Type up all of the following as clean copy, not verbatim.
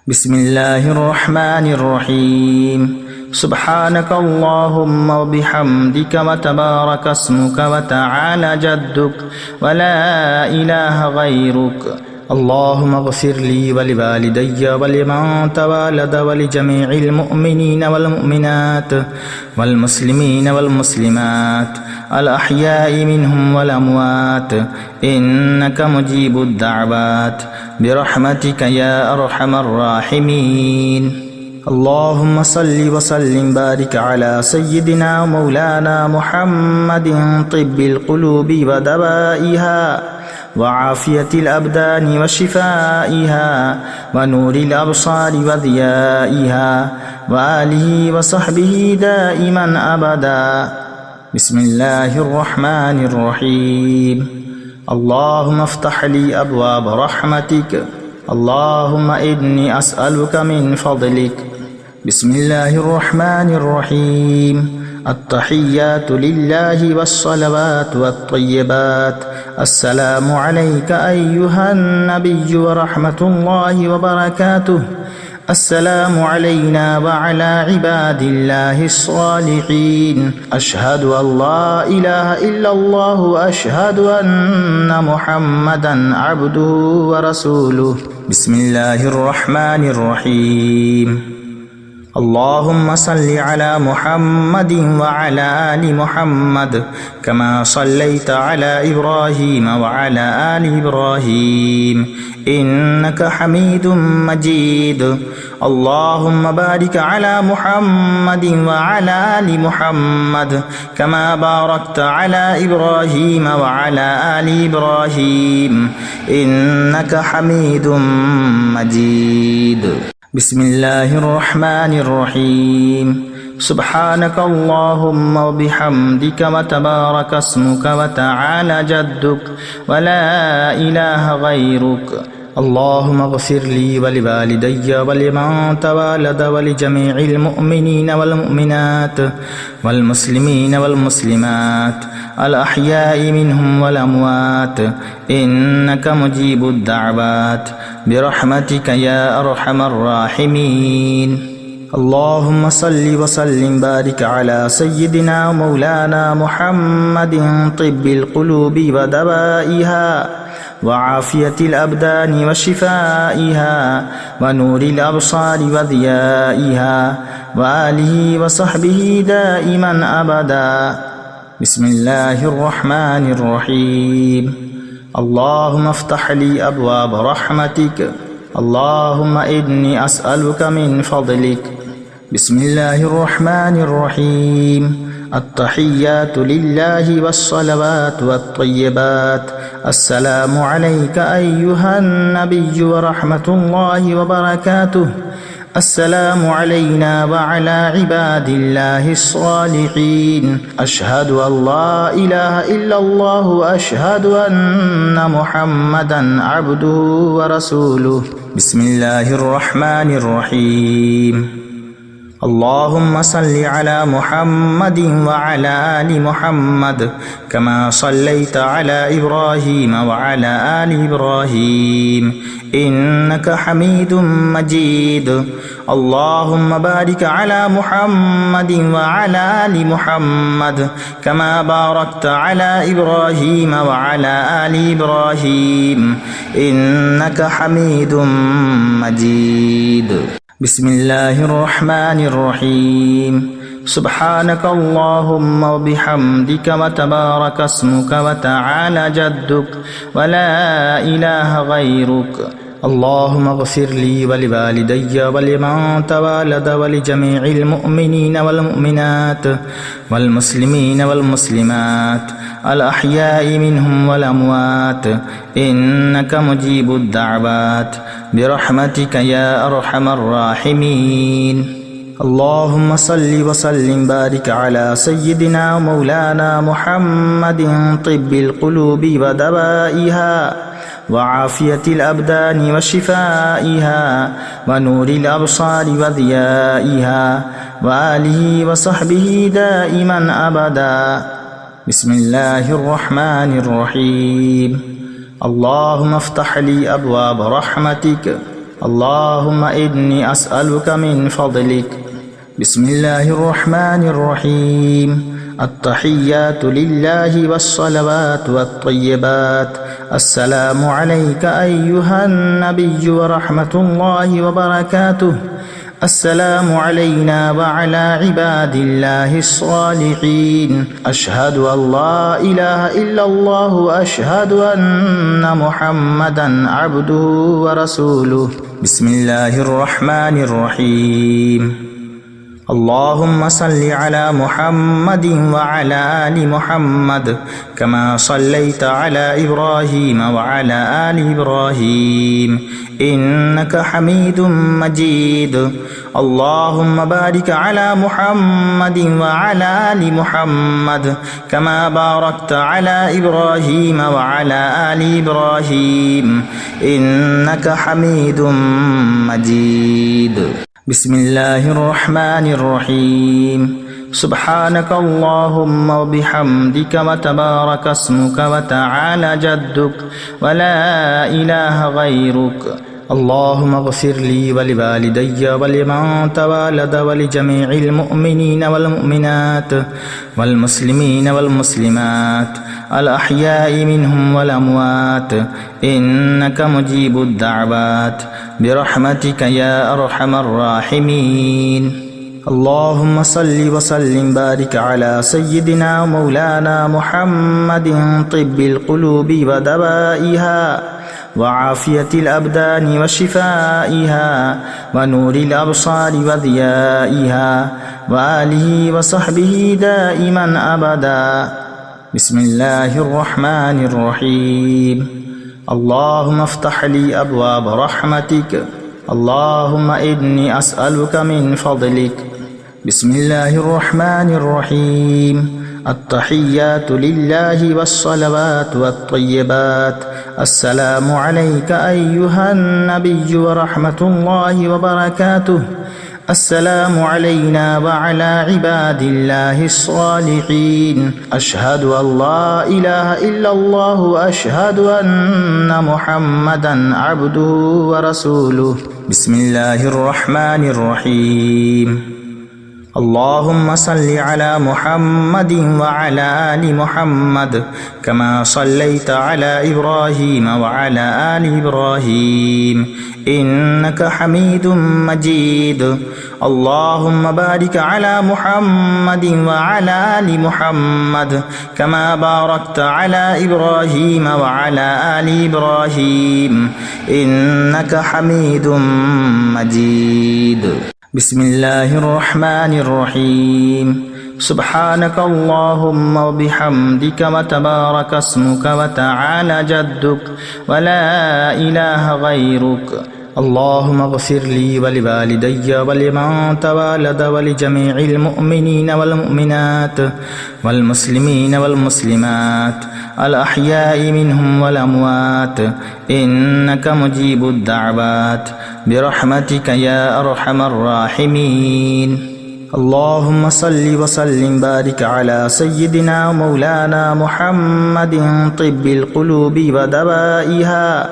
بسم الله الرحمن الرحيم سبحانك اللهم وبحمدك وتبارك اسمك وتعالى جدك ولا إله غيرك اللهم اغفر لي ولوالدي ولمن تولد ولجميع المؤمنين والمؤمنات والمسلمين والمسلمات الأحياء منهم والأموات إنك مجيب الدعوات برحمتك يا أرحم الراحمين اللهم صل وسلم بارك على سيدنا مولانا محمد طب القلوب ودوائها وعافية الأبدان وشفائها ونور الأبصار وضيائها وآله وصحبه دائما أبدا بسم الله الرحمن الرحيم اللهم افتح لي أبواب رحمتك اللهم إني أسألك من فضلك بسم الله الرحمن الرحيم التحيات لله والصلوات والطيبات السلام عليك أيها النبي ورحمة الله وبركاته السلام علينا وعلى عباد الله الصالحين أشهد أن لا إله إلا الله وأشهد أن محمدا عبده ورسوله بسم الله الرحمن الرحيم اللهم صل على محمد وعلى آل محمد كما صليت على إبراهيم وعلى آل إبراهيم إنك حميد مجيد اللهم بارك على محمد وعلى آل محمد كما باركت على إبراهيم وعلى آل إبراهيم إنك حميد مجيد بسم الله الرحمن الرحيم سبحانك اللهم وبحمدك وتبارك اسمك وتعالى جدك ولا إله غيرك اللهم اغفر لي ولوالدي ولمن تولد ولجميع المؤمنين والمؤمنات والمسلمين والمسلمات الأحياء منهم والأموات إنك مجيب الدعوات برحمتك يا أرحم الراحمين اللهم صل وسلم بارك على سيدنا مولانا محمد طب القلوب ودوائها وعافية الأبدان وشفائها ونور الأبصار وضيائها وآله وصحبه دائما أبدا بسم الله الرحمن الرحيم اللهم افتح لي أبواب رحمتك اللهم إني أسألك من فضلك بسم الله الرحمن الرحيم التحيات لله والصلوات والطيبات السلام عليك أيها النبي ورحمة الله وبركاته السلام علينا وعلى عباد الله الصالحين أشهد أن لا إله إلا الله وأشهد أن محمدا عبده ورسوله بسم الله الرحمن الرحيم اللهم صل على محمد وعلى آل محمد كما صليت على إبراهيم وعلى آل إبراهيم إنك حميد مجيد اللهم بارك على محمد وعلى آل محمد كما باركت على إبراهيم وعلى آل إبراهيم إنك حميد مجيد بسم الله الرحمن الرحيم سبحانك اللهم وبحمدك وتبارك اسمك وتعالى جدك ولا إله غيرك اللهم اغفر لي ولوالدي ولمن تولد ولجميع المؤمنين والمؤمنات والمسلمين والمسلمات الأحياء منهم والأموات إنك مجيب الدعوات برحمتك يا أرحم الراحمين اللهم صل وسلم بارك على سيدنا مولانا محمد طب القلوب ودوائها وعافية الأبدان وشفائها ونور الأبصار وضيائها وآله وصحبه دائما أبدا بسم الله الرحمن الرحيم اللهم افتح لي أبواب رحمتك اللهم إني أسألك من فضلك. بسم الله الرحمن الرحيم. التحيات لله والصلوات والطيبات. السلام عليك أيها النبي ورحمة الله وبركاته. السلام علينا وعلى عباد الله الصالحين. أشهد أن لا إله إلا الله وأشهد أن محمدا عبده ورسوله. بسم الله الرحمن الرحيم. اللهم صل على محمد وعلى آل محمد كما صليت على إبراهيم وعلى آل إبراهيم إنك حميد مجيد. اللهم بارك على محمد وعلى آل محمد كما باركت على إبراهيم وعلى آل إبراهيم إنك حميد مجيد. بسم الله الرحمن الرحيم. سبحانك اللهم وبحمدك وتبارك اسمك وتعالى جدك ولا إله غيرك. اللهم اغفر لي ولوالدي ولمن تولد ولجميع المؤمنين والمؤمنات والمسلمين والمسلمات الأحياء منهم والأموات إنك مجيب الدعوات برحمتك يا أرحم الراحمين. اللهم صل وسلم بارك على سيدنا مولانا محمد طب القلوب ودوائها وعافية الأبدان وشفائها ونور الأبصار وضيائها وآله وصحبه دائما أبدا. بسم الله الرحمن الرحيم. اللهم افتح لي أبواب رحمتك. اللهم إني أسألك من فضلك. بسم الله الرحمن الرحيم. التحيات لله والصلوات والطيبات. السلام عليك أيها النبي ورحمة الله وبركاته. السلام علينا وعلى عباد الله الصالحين. أشهد أن لا إله إلا الله وأشهد أن محمدا عبده ورسوله. بسم الله الرحمن الرحيم. اللهم صل على محمد وعلى آل محمد كما صليت على إبراهيم وعلى آل إبراهيم إنك حميد مجيد. اللهم بارك على محمد وعلى آل محمد كما باركت على إبراهيم وعلى آل إبراهيم إنك حميد مجيد. بسم الله الرحمن الرحيم. سبحانك اللهم وبحمدك وتبارك اسمك وتعالى جدك ولا إله غيرك. اللهم اغفر لي ولوالدي ولمن تولد ولجميع المؤمنين والمؤمنات والمسلمين والمسلمات الأحياء منهم والأموات إنك مجيب الدعوات برحمتك يا أرحم الراحمين. اللهم صل وسلم بارك على سيدنا مولانا محمد طب القلوب ودوائها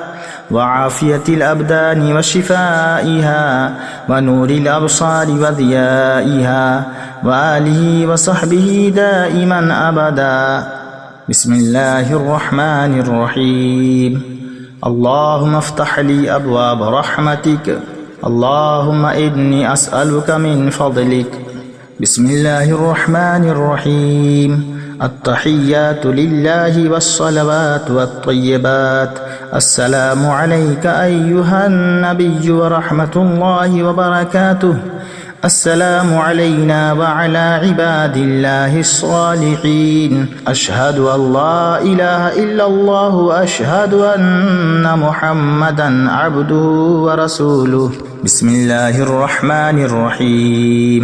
وعافية الأبدان وشفائها ونور الأبصار وضيائها وآله وصحبه دائما أبدا. بسم الله الرحمن الرحيم. اللهم افتح لي أبواب رحمتك. اللهم إني أسألك من فضلك. بسم الله الرحمن الرحيم. التحيات لله والصلوات والطيبات. السلام عليك أيها النبي ورحمة الله وبركاته. السلام علينا وعلى عباد الله الصالحين. أشهد أن لا إله إلا الله وأشهد أن محمدا عبده ورسوله. بسم الله الرحمن الرحيم.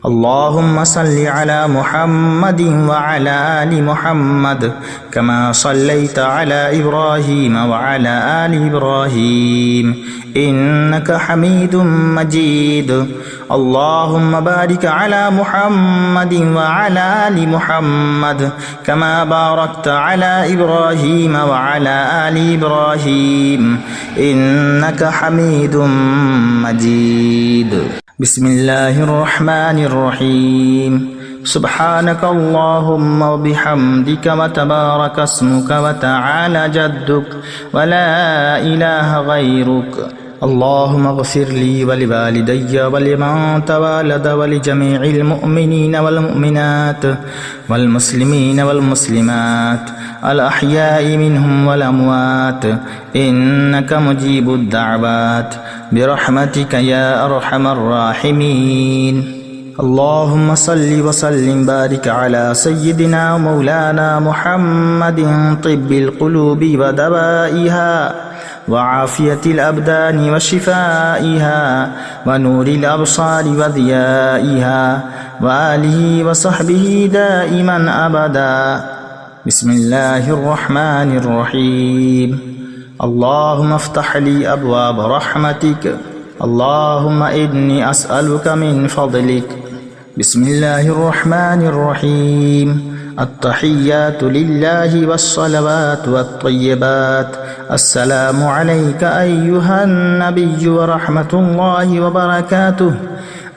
اللهم صل على محمد وعلى آل محمد كما صليت على إبراهيم وعلى آل إبراهيم إنك حميد مجيد. اللهم بارك على محمد وعلى آل محمد كما باركت على إبراهيم وعلى آل إبراهيم إنك حميد مجيد. بسم الله الرحمن الرحيم. سبحانك اللهم وبحمدك وتبارك اسمك وتعالى جدك ولا إله غيرك. اللهم اغفر لي ولوالدي ولمن تولد ولجميع المؤمنين والمؤمنات والمسلمين والمسلمات الأحياء منهم والأموات إنك مجيب الدعوات برحمتك يا أرحم الراحمين. اللهم صل وسلم بارك على سيدنا مولانا محمد طب القلوب ودوائها وعافية الأبدان وشفائها ونور الأبصار وضيائها وآله وصحبه دائما أبدا. بسم الله الرحمن الرحيم. اللهم افتح لي أبواب رحمتك. اللهم إني أسألك من فضلك. بسم الله الرحمن الرحيم. التحيات لله والصلوات والطيبات. السلام عليك أيها النبي ورحمة الله وبركاته.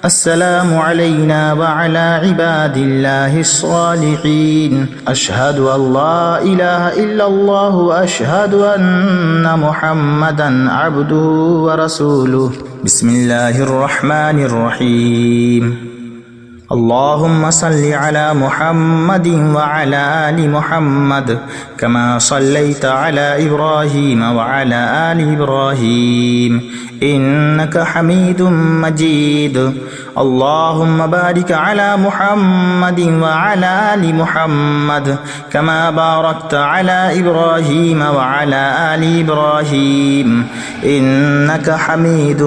السلام علينا وعلى عباد الله الصالحين. أشهد أن لا إله إلا الله وأشهد أن محمدا عبده ورسوله. بسم الله الرحمن الرحيم. اللهم صل على محمد وعلى آل محمد كما صليت على إبراهيم وعلى آل إبراهيم إنك حميد مجيد. اللهم بارك على محمد وعلى آل محمد كما باركت على إبراهيم وعلى آل إبراهيم إنك حميد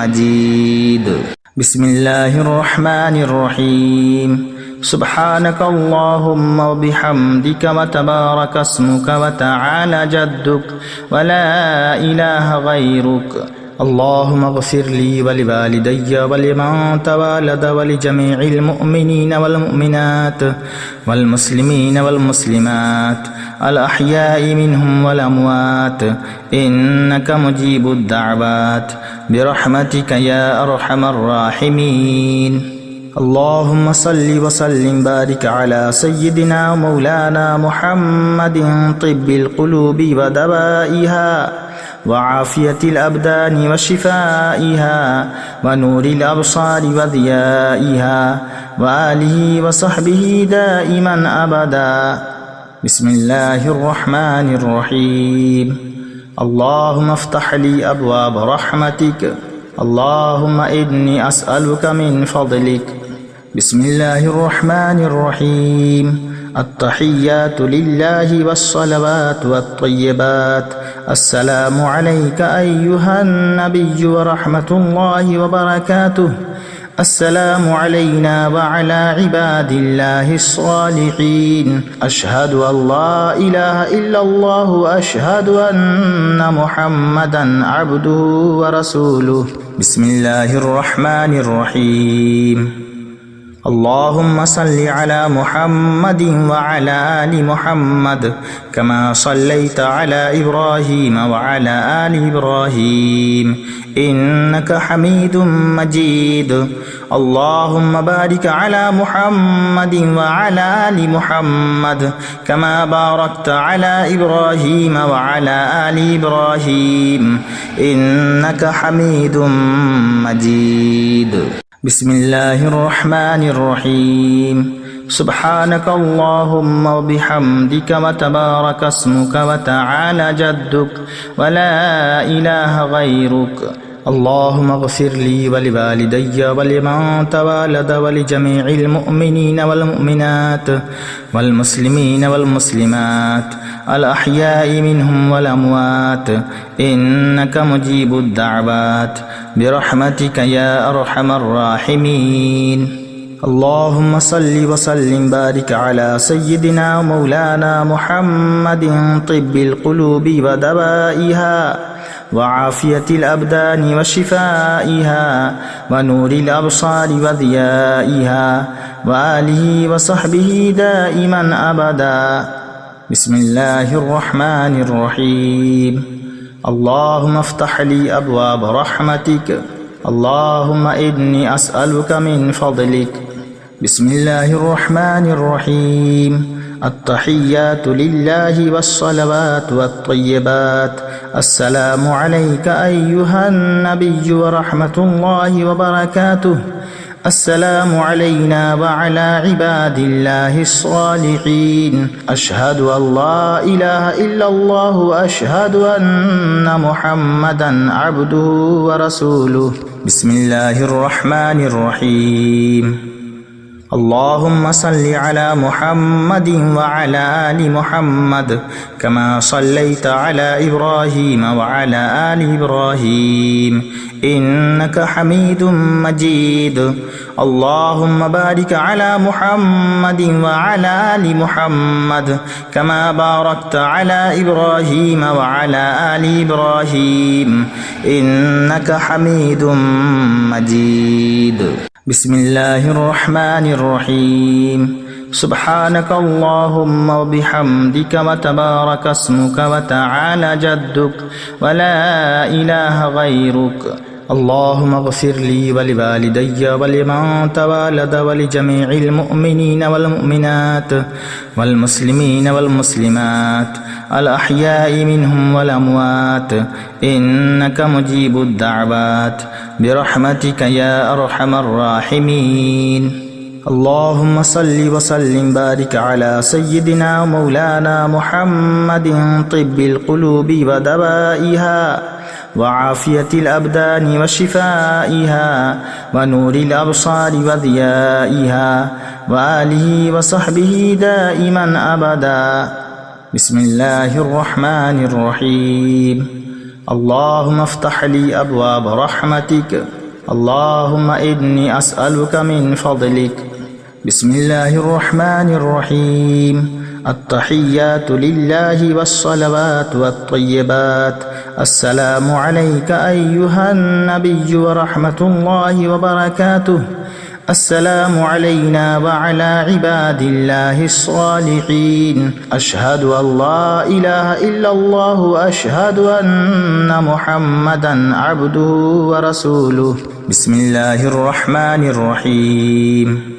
مجيد. بسم الله الرحمن الرحيم. سبحانك اللهم وبحمدك وتبارك اسمك وتعالى جدك ولا إله غيرك. اللهم اغفر لي ولوالدي ولمن تولد ولجميع المؤمنين والمؤمنات والمسلمين والمسلمات الأحياء منهم والأموات إنك مجيب الدعوات برحمتك يا أرحم الراحمين. اللهم صل وسلم بارك على سيدنا مولانا محمد طب القلوب ودوائها وعافية الأبدان وشفائها ونور الأبصار وضيائها وآله وصحبه دائما أبدا. بسم الله الرحمن الرحيم. اللهم افتح لي أبواب رحمتك. اللهم إني أسألك من فضلك. بسم الله الرحمن الرحيم. التحيات لله والصلوات والطيبات. السلام عليك أيها النبي ورحمة الله وبركاته. السلام علينا وعلى عباد الله الصالحين. أشهد أن لا إله إلا الله وأشهد أن محمدا عبده ورسوله. بسم الله الرحمن الرحيم. اللهم صل على محمد وعلى آل محمد كما صليت على إبراهيم وعلى آل إبراهيم إنك حميد مجيد. اللهم بارك على محمد وعلى آل محمد كما باركت على إبراهيم وعلى آل إبراهيم إنك حميد مجيد. بسم الله الرحمن الرحيم. سبحانك اللهم وبحمدك وتبارك اسمك وتعالى جدك ولا إله غيرك. اللهم اغفر لي ولوالدي ولمن تولد ولجميع المؤمنين والمؤمنات والمسلمين والمسلمات الأحياء منهم والأموات إنك مجيب الدعوات برحمتك يا أرحم الراحمين. اللهم صل وسلم بارك على سيدنا مولانا محمد طب القلوب ودوائها وعافية الأبدان وشفائها ونور الأبصار وضيائها وآله وصحبه دائما أبدا. بسم الله الرحمن الرحيم. اللهم افتح لي أبواب رحمتك. اللهم إني أسألك من فضلك. بسم الله الرحمن الرحيم. التحيات لله والصلوات والطيبات. السلام عليك أيها النبي ورحمة الله وبركاته. السلام علينا وعلى عباد الله الصالحين. أشهد أن لا إله إلا الله وأشهد أن محمدا عبده ورسوله. بسم الله الرحمن الرحيم. اللهم صل على محمد وعلى آل محمد كما صليت على إبراهيم وعلى آل إبراهيم إنك حميد مجيد. اللهم بارك على محمد وعلى آل محمد كما باركت على إبراهيم وعلى آل إبراهيم إنك حميد مجيد. بسم الله الرحمن الرحيم. سبحانك اللهم وبحمدك وتبارك اسمك وتعالى جدك ولا إله غيرك. اللهم اغفر لي ولوالدي ولمن تولد ولجميع المؤمنين والمؤمنات والمسلمين والمسلمات الأحياء منهم والأموات إنك مجيب الدعوات برحمتك يا أرحم الراحمين. اللهم صل وسلم بارك على سيدنا مولانا محمد طب القلوب ودوائها وعافية الأبدان وشفائها ونور الأبصار وضيائها وآله وصحبه دائما أبدا. بسم الله الرحمن الرحيم. اللهم افتح لي أبواب رحمتك. اللهم إني أسألك من فضلك. بسم الله الرحمن الرحيم. التحيات لله والصلوات والطيبات. السلام عليك أيها النبي ورحمة الله وبركاته. السلام علينا وعلى عباد الله الصالحين. أشهد أن لا إله إلا الله وأشهد أن محمدا عبده ورسوله. بسم الله الرحمن الرحيم.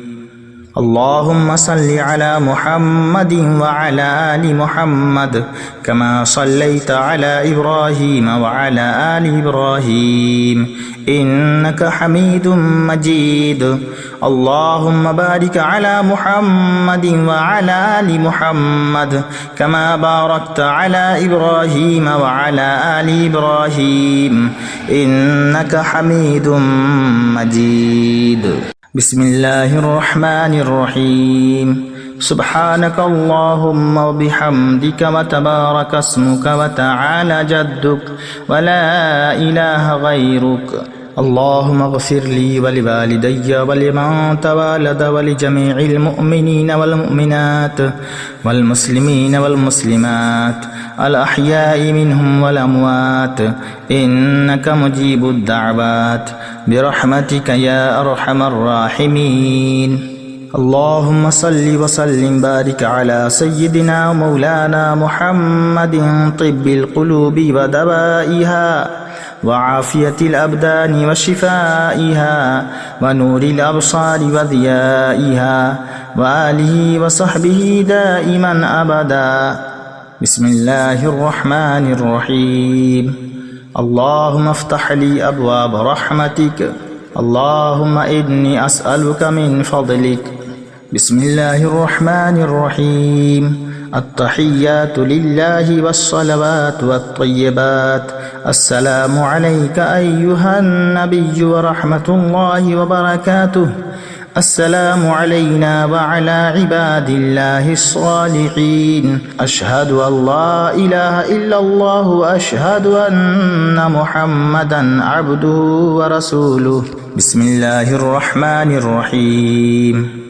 اللهم صل على محمد وعلى آل محمد كما صليت على إبراهيم وعلى آل إبراهيم إنك حميد مجيد. اللهم بارك على محمد وعلى آل محمد كما باركت على إبراهيم وعلى آل إبراهيم إنك حميد مجيد. بسم الله الرحمن الرحيم. سبحانك اللهم وبحمدك وتبارك اسمك وتعالى جدك ولا إله غيرك. اللهم اغفر لي ولوالدي ولمن تولد ولجميع المؤمنين والمؤمنات والمسلمين والمسلمات الأحياء منهم والأموات إنك مجيب الدعوات برحمتك يا أرحم الراحمين. اللهم صل وسلم بارك على سيدنا مولانا محمد طب القلوب ودوائها وعافية الأبدان وشفائها ونور الأبصار وضيائها وآله وصحبه دائما أبدا. بسم الله الرحمن الرحيم. اللهم افتح لي أبواب رحمتك. اللهم إني أسألك من فضلك. بسم الله الرحمن الرحيم. التحيات لله والصلوات والطيبات. السلام عليك أيها النبي ورحمة الله وبركاته. السلام علينا وعلى عباد الله الصالحين أشهد أن لا إله إلا الله وأشهد أن محمدا عبده ورسوله بسم الله الرحمن الرحيم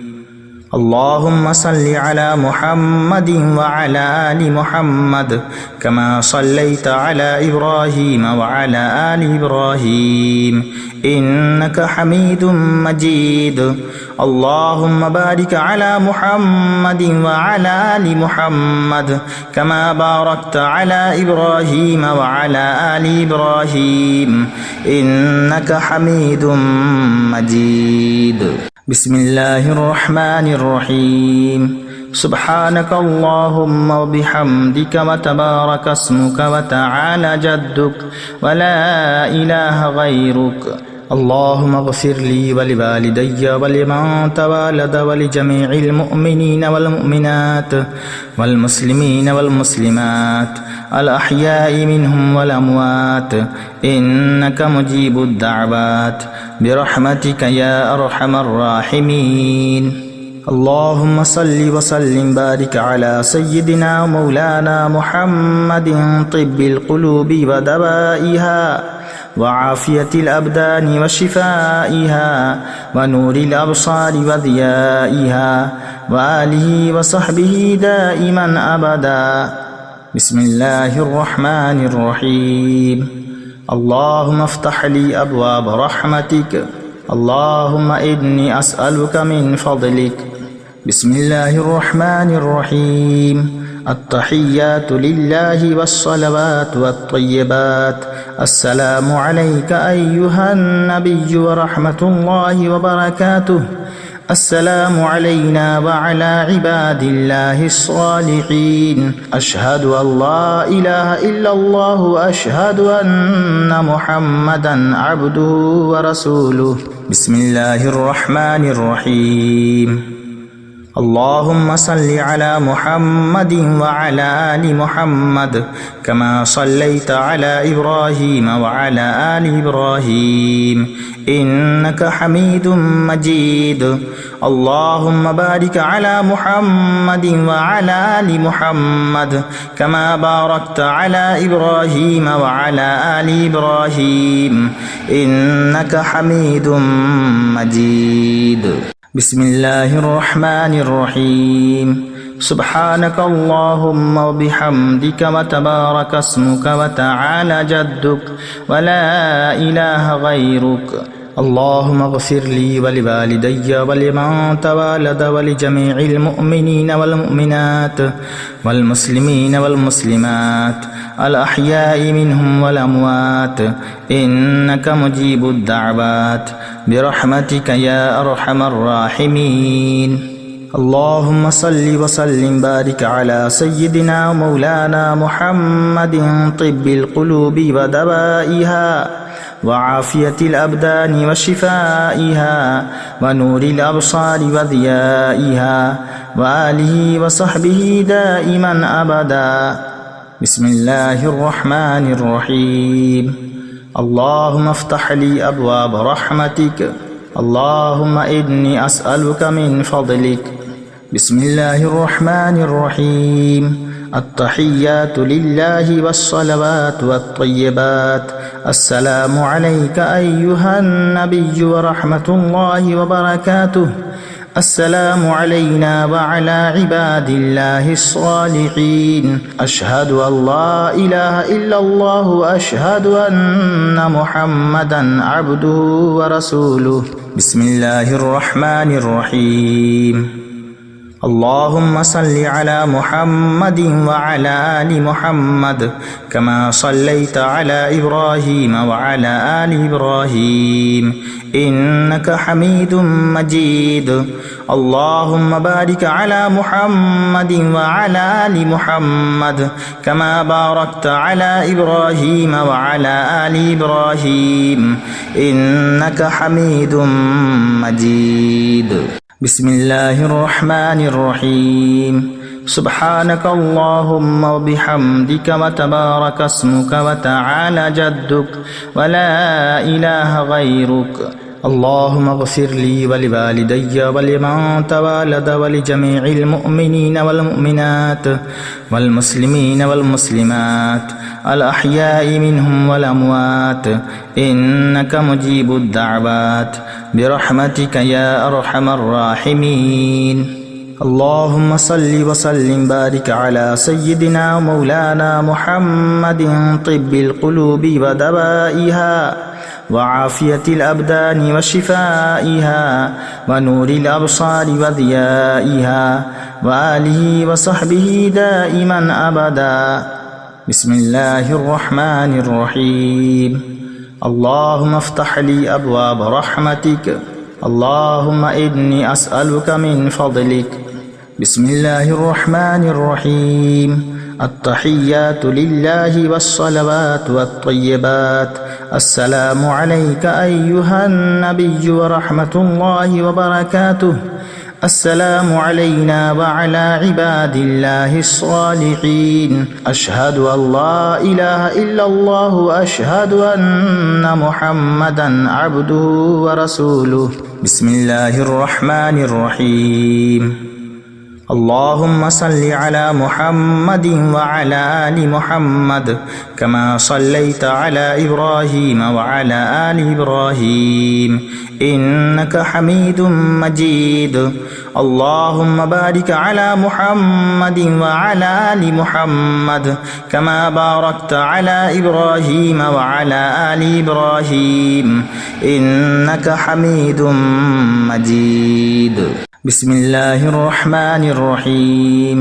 اللهم صل على محمد وعلى آل محمد كما صليت على إبراهيم وعلى آل إبراهيم إنك حميد مجيد اللهم بارك على محمد وعلى آل محمد كما باركت على إبراهيم وعلى آل إبراهيم إنك حميد مجيد بسم الله الرحمن الرحيم سبحانك اللهم وبحمدك وتبارك اسمك وتعالى جدك ولا إله غيرك اللهم اغفر لي ولوالدي ولمن تولد ولجميع المؤمنين والمؤمنات والمسلمين والمسلمات الأحياء منهم والأموات إنك مجيب الدعوات برحمتك يا أرحم الراحمين اللهم صل وسلم بارك على سيدنا مولانا محمد طب القلوب ودوائها وعافية الأبدان وشفائها ونور الأبصار وضيائها وآله وصحبه دائما أبدا بسم الله الرحمن الرحيم اللهم افتح لي أبواب رحمتك اللهم إني أسألك من فضلك بسم الله الرحمن الرحيم التحيات لله والصلوات والطيبات السلام عليك أيها النبي ورحمة الله وبركاته السلام علينا وعلى عباد الله الصالحين أشهد أن لا إله إلا الله وأشهد أن محمدا عبده ورسوله بسم الله الرحمن الرحيم اللهم صل على محمد وعلى آل محمد كما صليت على إبراهيم وعلى آل إبراهيم إنك حميد مجيد اللهم بارك على محمد وعلى آل محمد كما باركت على إبراهيم وعلى آل إبراهيم إنك حميد مجيد بسم الله الرحمن الرحيم سبحانك اللهم وبحمدك وتبارك اسمك وتعالى جدك ولا إله غيرك اللهم اغفر لي ولوالدي ولمن تولد ولجميع المؤمنين والمؤمنات والمسلمين والمسلمات الأحياء منهم والأموات إنك مجيب الدعوات برحمتك يا أرحم الراحمين اللهم صل وسلم بارك على سيدنا مولانا محمد طب القلوب ودوائها وعافية الأبدان وشفائها ونور الأبصار وضيائها وآله وصحبه دائما أبدا بسم الله الرحمن الرحيم اللهم افتح لي أبواب رحمتك اللهم إني أسألك من فضلك بسم الله الرحمن الرحيم التحيات لله والصلوات والطيبات السلام عليك أيها النبي ورحمة الله وبركاته السلام علينا وعلى عباد الله الصالحين أشهد أن لا إله إلا الله وأشهد أن محمدا عبده ورسوله بسم الله الرحمن الرحيم اللهم صل على محمد وعلى آل محمد كما صليت على إبراهيم وعلى آل إبراهيم إنك حميد مجيد اللهم بارك على محمد وعلى آل محمد كما باركت على إبراهيم وعلى آل إبراهيم إنك حميد مجيد بسم الله الرحمن الرحيم سبحانك اللهم وبحمدك وتبارك اسمك وتعالى جدك ولا إله غيرك اللهم اغفر لي ولوالدي ولمن تولد ولجميع المؤمنين والمؤمنات والمسلمين والمسلمات الأحياء منهم والأموات إنك مجيب الدعوات برحمتك يا أرحم الراحمين. اللهم صل وسلم بارك على سيدنا مولانا محمد طب القلوب ودوائها وعافية الأبدان وشفائها ونور الأبصار وضيائها وآله وصحبه دائما أبدا. بسم الله الرحمن الرحيم. اللهم افتح لي أبواب رحمتك. اللهم إني أسألك من فضلك. بسم الله الرحمن الرحيم. التحيات لله والصلوات والطيبات. السلام عليك أيها النبي ورحمة الله وبركاته. السلام علينا وعلى عباد الله الصالحين. أشهد أن لا إله إلا الله وأشهد أن محمدا عبده ورسوله. بسم الله الرحمن الرحيم. اللهم صل على محمد وعلى آل محمد كما صليت على إبراهيم وعلى آل إبراهيم إنك حميد مجيد. اللهم بارك على محمد وعلى آل محمد كما باركت على إبراهيم وعلى آل إبراهيم إنك حميد مجيد. بسم الله الرحمن الرحيم.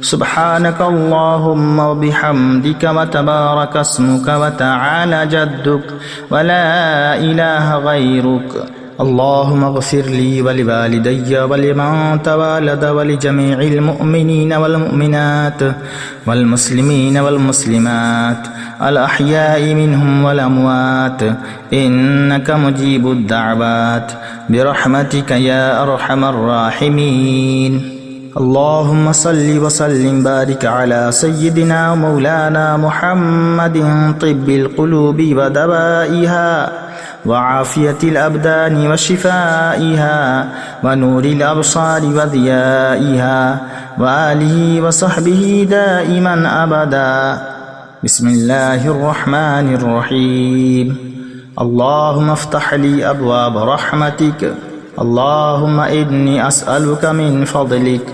سبحانك اللهم وبحمدك وتبارك اسمك وتعالى جدك ولا إله غيرك. اللهم اغفر لي ولوالدي ولمن تولد ولجميع المؤمنين والمؤمنات والمسلمين والمسلمات الأحياء منهم والأموات إنك مجيب الدعوات برحمتك يا أرحم الراحمين. اللهم صل وسلم بارك على سيدنا مولانا محمد طب القلوب ودوائها وعافية الأبدان وشفائها ونور الأبصار وضيائها وآله وصحبه دائما أبدا. بسم الله الرحمن الرحيم. اللهم افتح لي أبواب رحمتك. اللهم إني أسألك من فضلك.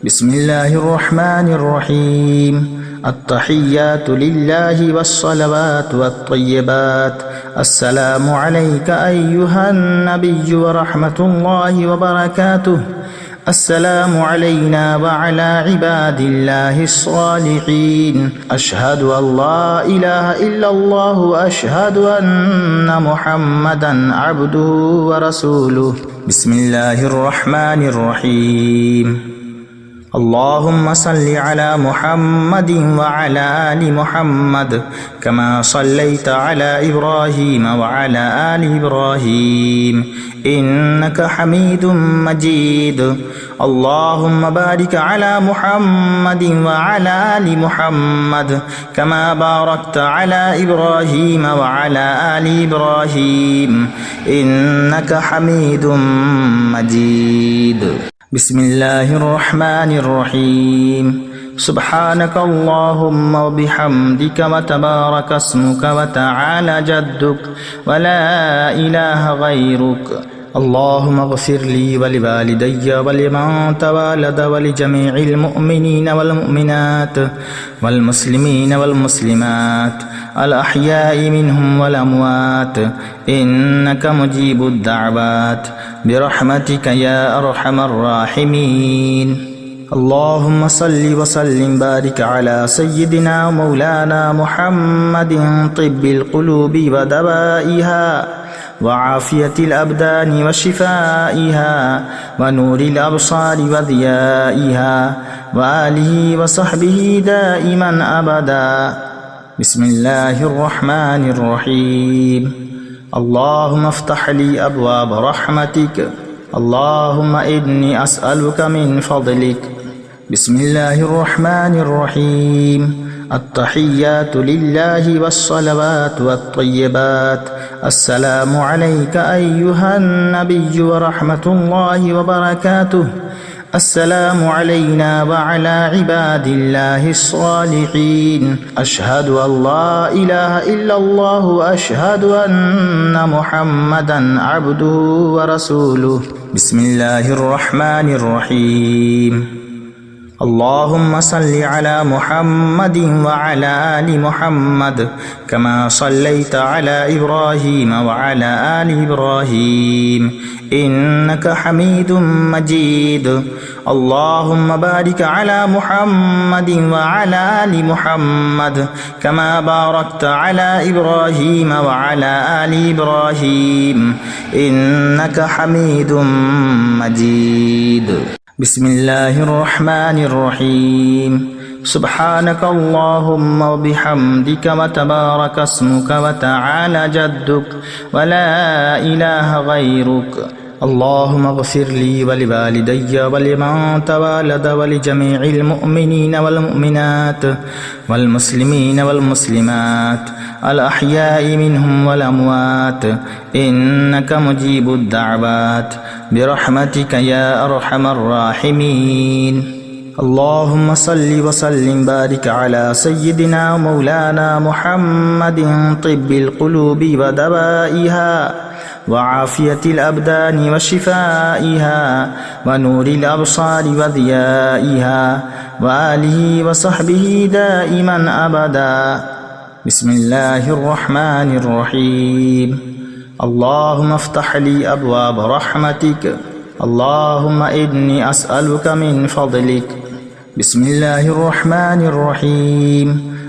بسم الله الرحمن الرحيم. التحيات لله والصلوات والطيبات. السلام عليك أيها النبي ورحمة الله وبركاته. السلام علينا وعلى عباد الله الصالحين. أشهد أن لا إله إلا الله وأشهد أن محمدا عبده ورسوله. بسم الله الرحمن الرحيم. اللهم صل على محمد وعلى آل محمد كما صليت على إبراهيم وعلى آل إبراهيم إنك حميد مجيد. اللهم بارك على محمد وعلى آل محمد كما باركت على إبراهيم وعلى آل إبراهيم إنك حميد مجيد. بسم الله الرحمن الرحيم. سبحانك اللهم وبحمدك وتبارك اسمك وتعالى جدك ولا إله غيرك. اللهم اغفر لي ولوالدي ولمن تولد ولجميع المؤمنين والمؤمنات والمسلمين والمسلمات الأحياء منهم والأموات إنك مجيب الدعوات برحمتك يا أرحم الراحمين. اللهم صل وسلم بارك على سيدنا مولانا محمد طب القلوب ودوائها وعافية الأبدان وشفائها ونور الأبصار وضيائها وآله وصحبه دائما أبدا. بسم الله الرحمن الرحيم. اللهم افتح لي أبواب رحمتك. اللهم إني أسألك من فضلك. بسم الله الرحمن الرحيم. التحيات لله والصلوات والطيبات. السلام عليك أيها النبي ورحمة الله وبركاته. السلام علينا وعلى عباد الله الصالحين. أشهد أن لا إله إلا الله وأشهد أن محمدا عبده ورسوله. بسم الله الرحمن الرحيم. اللهم صل على محمد وعلى آل محمد كما صليت على إبراهيم وعلى آل إبراهيم إنك حميد مجيد. اللهم بارك على محمد وعلى آل محمد كما باركت على إبراهيم وعلى آل إبراهيم إنك حميد مجيد. بسم الله الرحمن الرحيم. سبحانك اللهم وبحمدك وتبارك اسمك وتعالى جدك ولا إله غيرك. اللهم اغفر لي ولوالدي ولمن تولد ولجميع المؤمنين والمؤمنات والمسلمين والمسلمات الأحياء منهم والأموات إنك مجيب الدعوات برحمتك يا أرحم الراحمين. اللهم صل وسلم بارك على سيدنا مولانا محمد طب القلوب ودوائها وعافية الأبدان وشفائها ونور الأبصار وضيائها وآله وصحبه دائما أبدا. بسم الله الرحمن الرحيم. اللهم افتح لي أبواب رحمتك. اللهم إني أسألك من فضلك. بسم الله الرحمن الرحيم.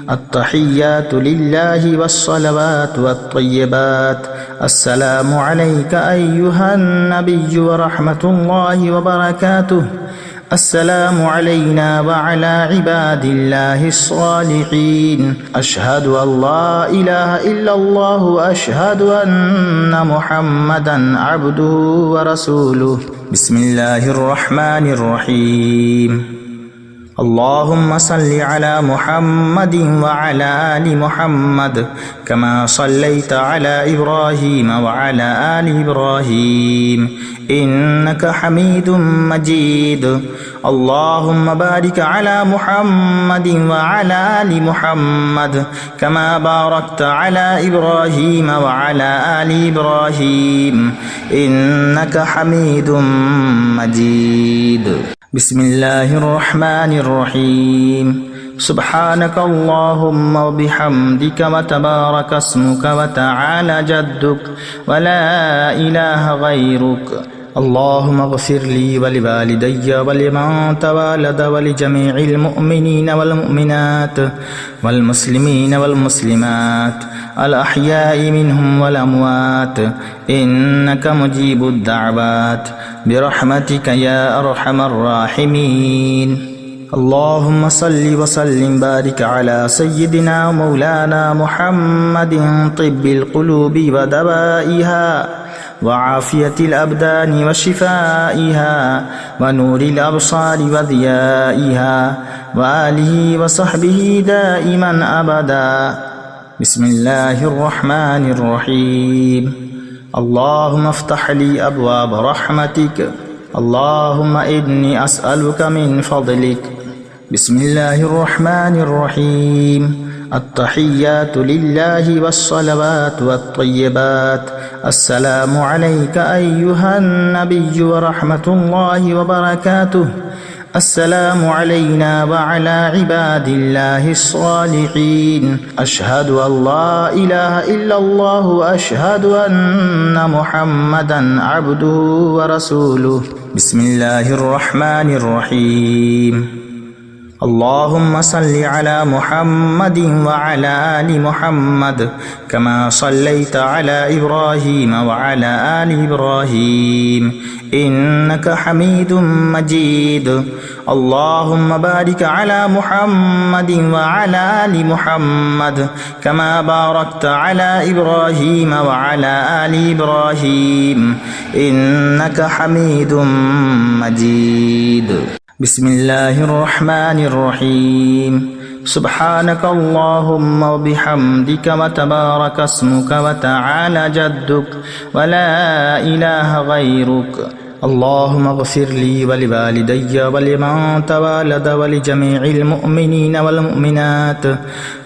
التحيات لله والصلوات والطيبات. السلام عليك أيها النبي ورحمة الله وبركاته. السلام علينا وعلى عباد الله الصالحين. أشهد أن لا إله إلا الله وأشهد أن محمدا عبده ورسوله. بسم الله الرحمن الرحيم. اللهم صل على محمد وعلى آل محمد كما صليت على إبراهيم وعلى آل إبراهيم إنك حميد مجيد. اللهم بارك على محمد وعلى آل محمد كما باركت على إبراهيم وعلى آل إبراهيم إنك حميد مجيد. بسم الله الرحمن الرحيم. سبحانك اللهم وبحمدك وتبارك اسمك وتعالى جدك ولا إله غيرك. اللهم اغفر لي ولوالدي ولمن تولد ولجميع المؤمنين والمؤمنات والمسلمين والمسلمات الأحياء منهم والأموات إنك مجيب الدعوات برحمتك يا أرحم الراحمين. اللهم صل وسلم بارك على سيدنا مولانا محمد طب القلوب ودوائها وعافية الأبدان وشفائها ونور الأبصار وضيائها وآله وصحبه دائما أبدا. بسم الله الرحمن الرحيم. اللهم افتح لي أبواب رحمتك. اللهم إني أسألك من فضلك. بسم الله الرحمن الرحيم. التحيات لله والصلوات والطيبات. السلام عليك أيها النبي ورحمة الله وبركاته. السلام علينا وعلى عباد الله الصالحين. أشهد أن لا إله إلا الله وأشهد أن محمدا عبده ورسوله. بسم الله الرحمن الرحيم. اللهم صل على محمد وعلى آل محمد كما صليت على إبراهيم وعلى آل إبراهيم إنك حميد مجيد. اللهم بارك على محمد وعلى آل محمد كما باركت على إبراهيم وعلى آل إبراهيم إنك حميد مجيد. بسم الله الرحمن الرحيم. سبحانك اللهم وبحمدك وتبارك اسمك وتعالى جدك ولا إله غيرك. اللهم اغفر لي ولوالدي ولمن تولد ولجميع المؤمنين والمؤمنات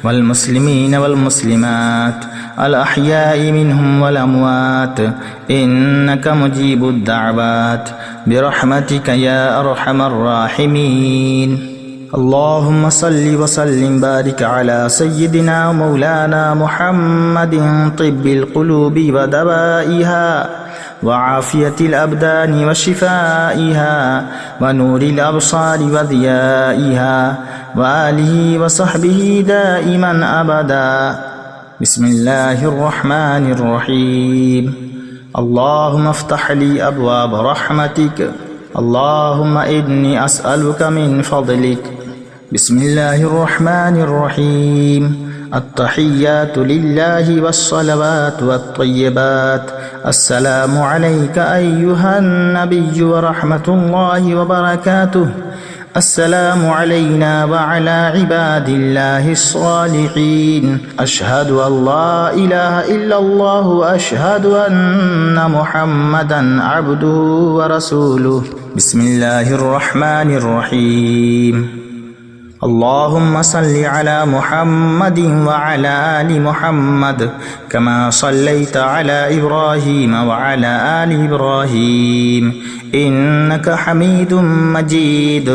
والمسلمين والمسلمات الأحياء منهم والأموات إنك مجيب الدعوات برحمتك يا أرحم الراحمين. اللهم صل وسلم بارك على سيدنا مولانا محمد طب القلوب ودوائها وعافية الأبدان وشفائها ونور الأبصار وضيائها وآله وصحبه دائما أبدا. بسم الله الرحمن الرحيم. اللهم افتح لي أبواب رحمتك. اللهم إني أسألك من فضلك. بسم الله الرحمن الرحيم. التحيات لله والصلوات والطيبات. السلام عليك أيها النبي ورحمة الله وبركاته. السلام علينا وعلى عباد الله الصالحين. أشهد أن لا إله إلا الله وأشهد أن محمدا عبده ورسوله. بسم الله الرحمن الرحيم. اللهم صل على محمد وعلى آل محمد كما صليت على إبراهيم وعلى آل إبراهيم إنك حميد مجيد.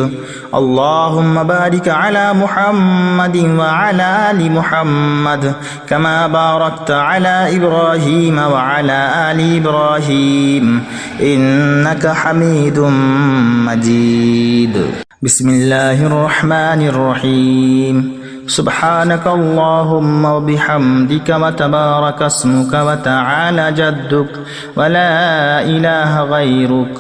اللهم بارك على محمد وعلى آل محمد كما باركت على إبراهيم وعلى آل إبراهيم إنك حميد مجيد. بسم الله الرحمن الرحيم. سبحانك اللهم وبحمدك وتبارك اسمك وتعالى جدك ولا إله غيرك.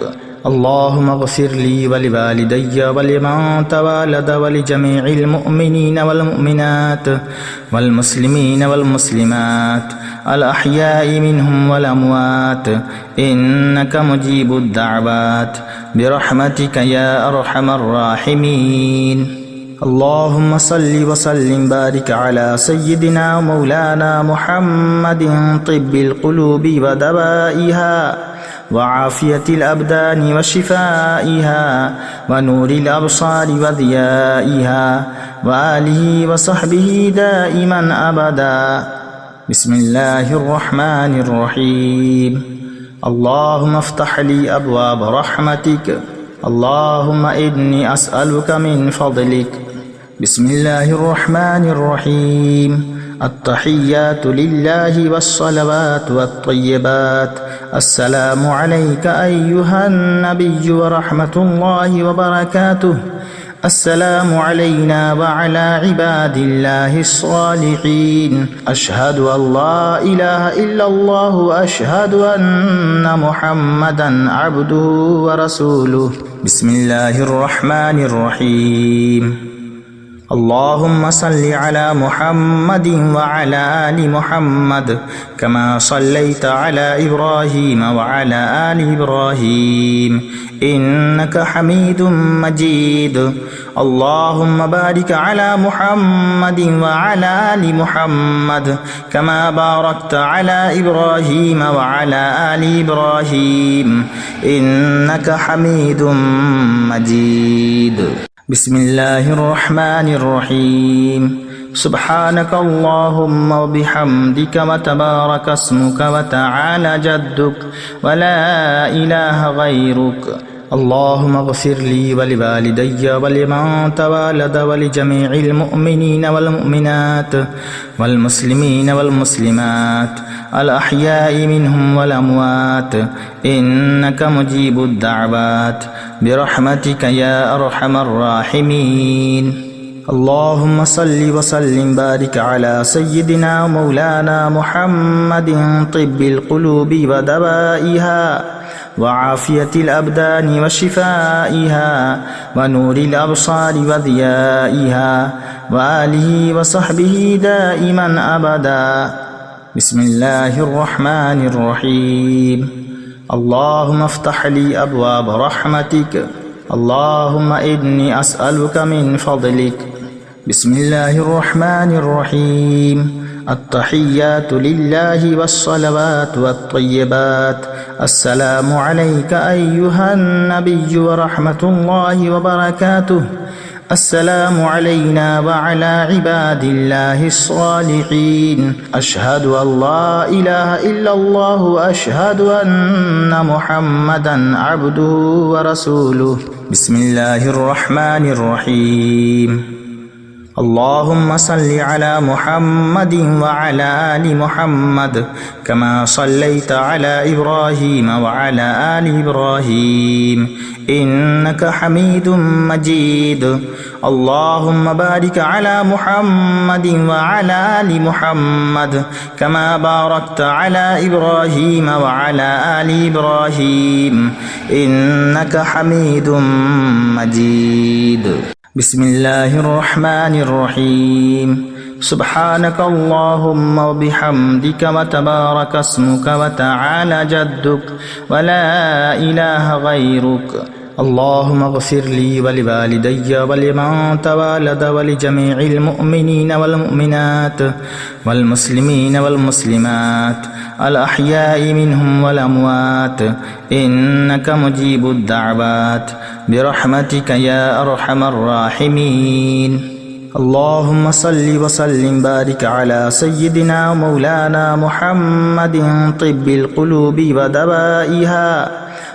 اللهم اغفر لي ولوالدي ولمن تولد ولجميع المؤمنين والمؤمنات والمسلمين والمسلمات الأحياء منهم والأموات إنك مجيب الدعوات برحمتك يا أرحم الراحمين. اللهم صل وسلم بارك على سيدنا مولانا محمد طب القلوب ودوائها وعافية الأبدان وشفائها ونور الأبصار وضيائها وآله وصحبه دائما أبدا. بسم الله الرحمن الرحيم. اللهم افتح لي أبواب رحمتك. اللهم إني أسألك من فضلك. بسم الله الرحمن الرحيم. التحيات لله والصلوات والطيبات. السلام عليك أيها النبي ورحمة الله وبركاته. السلام علينا وعلى عباد الله الصالحين. أشهد أن لا إله إلا الله وأشهد أن محمدا عبده ورسوله. بسم الله الرحمن الرحيم. اللهم صل على محمد وعلى آل محمد كما صليت على إبراهيم وعلى آل إبراهيم إنك حميد مجيد. اللهم بارك على محمد وعلى آل محمد كما باركت على إبراهيم وعلى آل إبراهيم إنك حميد مجيد. بسم الله الرحمن الرحيم. سبحانك اللهم وبحمدك وتبارك اسمك وتعالى جدك ولا إله غيرك. اللهم اغفر لي ولوالدي ولمن تولد ولجميع المؤمنين والمؤمنات والمسلمين والمسلمات الأحياء منهم والأموات إنك مجيب الدعوات برحمتك يا أرحم الراحمين. اللهم صل وسلم بارك على سيدنا مولانا محمد طب القلوب ودوائها وعافية الأبدان وشفائها ونور الأبصار وضيائها وآله وصحبه دائما أبدا. بسم الله الرحمن الرحيم. اللهم افتح لي أبواب رحمتك. اللهم إني أسألك من فضلك. بسم الله الرحمن الرحيم. التحيات لله والصلوات والطيبات. السلام عليك أيها النبي ورحمة الله وبركاته. السلام علينا وعلى عباد الله الصالحين. أشهد أن لا إله إلا الله وأشهد أن محمدا عبده ورسوله. بسم الله الرحمن الرحيم. اللهم صل على محمد وعلى آل محمد كما صليت على إبراهيم وعلى آل إبراهيم إنك حميد مجيد. اللهم بارك على محمد وعلى آل محمد كما باركت على إبراهيم وعلى آل إبراهيم إنك حميد مجيد. بسم الله الرحمن الرحيم. سبحانك اللهم وبحمدك وتبارك اسمك وتعالى جدك ولا إله غيرك. اللهم اغفر لي ولوالدي ولمن تولد ولجميع المؤمنين والمؤمنات والمسلمين والمسلمات الأحياء منهم والأموات إنك مجيب الدعوات برحمتك يا أرحم الراحمين. اللهم صل وسلم بارك على سيدنا مولانا محمد طب القلوب ودوائها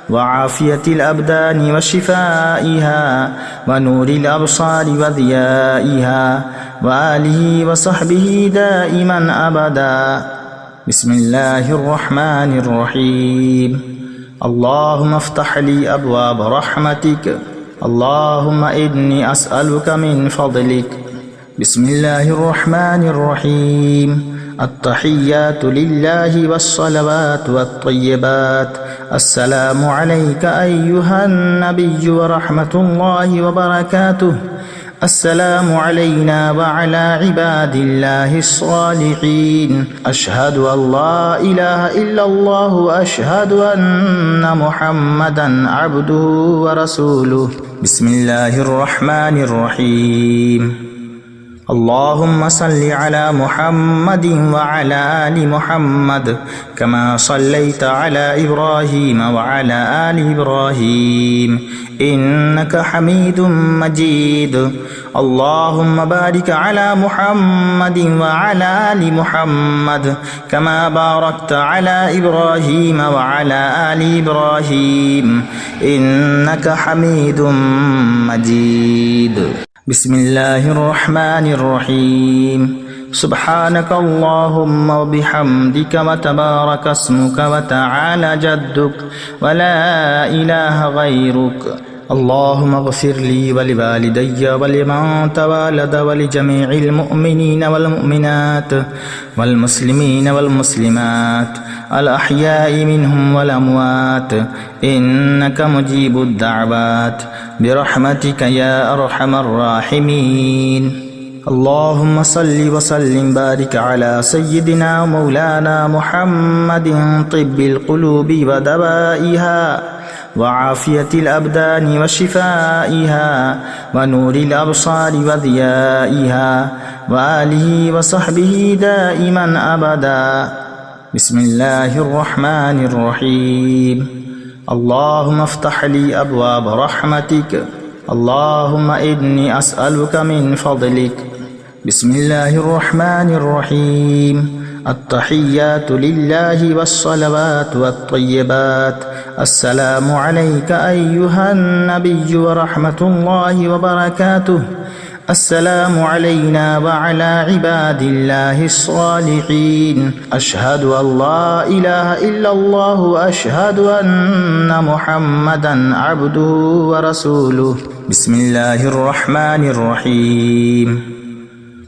وعافية الأبدان وشفائها ونور الأبصار وضيائها وآله وصحبه دائما أبدا. بسم الله الرحمن الرحيم. اللهم افتح لي أبواب رحمتك. اللهم إني أسألك من فضلك. بسم الله الرحمن الرحيم. التحيات لله والصلوات والطيبات. السلام عليك أيها النبي ورحمة الله وبركاته. السلام علينا وعلى عباد الله الصالحين. أشهد أن لا إله إلا الله وأشهد أن محمدا عبده ورسوله. بسم الله الرحمن الرحيم. اللهم صل على محمد وعلى آل محمد كما صليت على إبراهيم وعلى آل إبراهيم إنك حميد مجيد. اللهم بارك على محمد وعلى آل محمد كما باركت على إبراهيم وعلى آل إبراهيم إنك حميد مجيد. بسم الله الرحمن الرحيم. سبحانك اللهم وبحمدك وتبارك اسمك وتعالى جدك ولا إله غيرك. اللهم اغفر لي ولوالدي ولمن تولد ولجميع المؤمنين والمؤمنات والمسلمين والمسلمات الأحياء منهم والأموات إنك مجيب الدعوات برحمتك يا أرحم الراحمين. اللهم صل وسلم بارك على سيدنا مولانا محمد طب القلوب ودوائها وعافية الأبدان وشفائها ونور الأبصار وضيائها وآله وصحبه دائما أبدا. بسم الله الرحمن الرحيم. اللهم افتح لي أبواب رحمتك. اللهم إني أسألك من فضلك. بسم الله الرحمن الرحيم. التحيات لله والصلوات والطيبات. السلام عليك أيها النبي ورحمة الله وبركاته. السلام علينا وعلى عباد الله الصالحين. أشهد أن لا إله إلا الله وأشهد أن محمدا عبده ورسوله. بسم الله الرحمن الرحيم.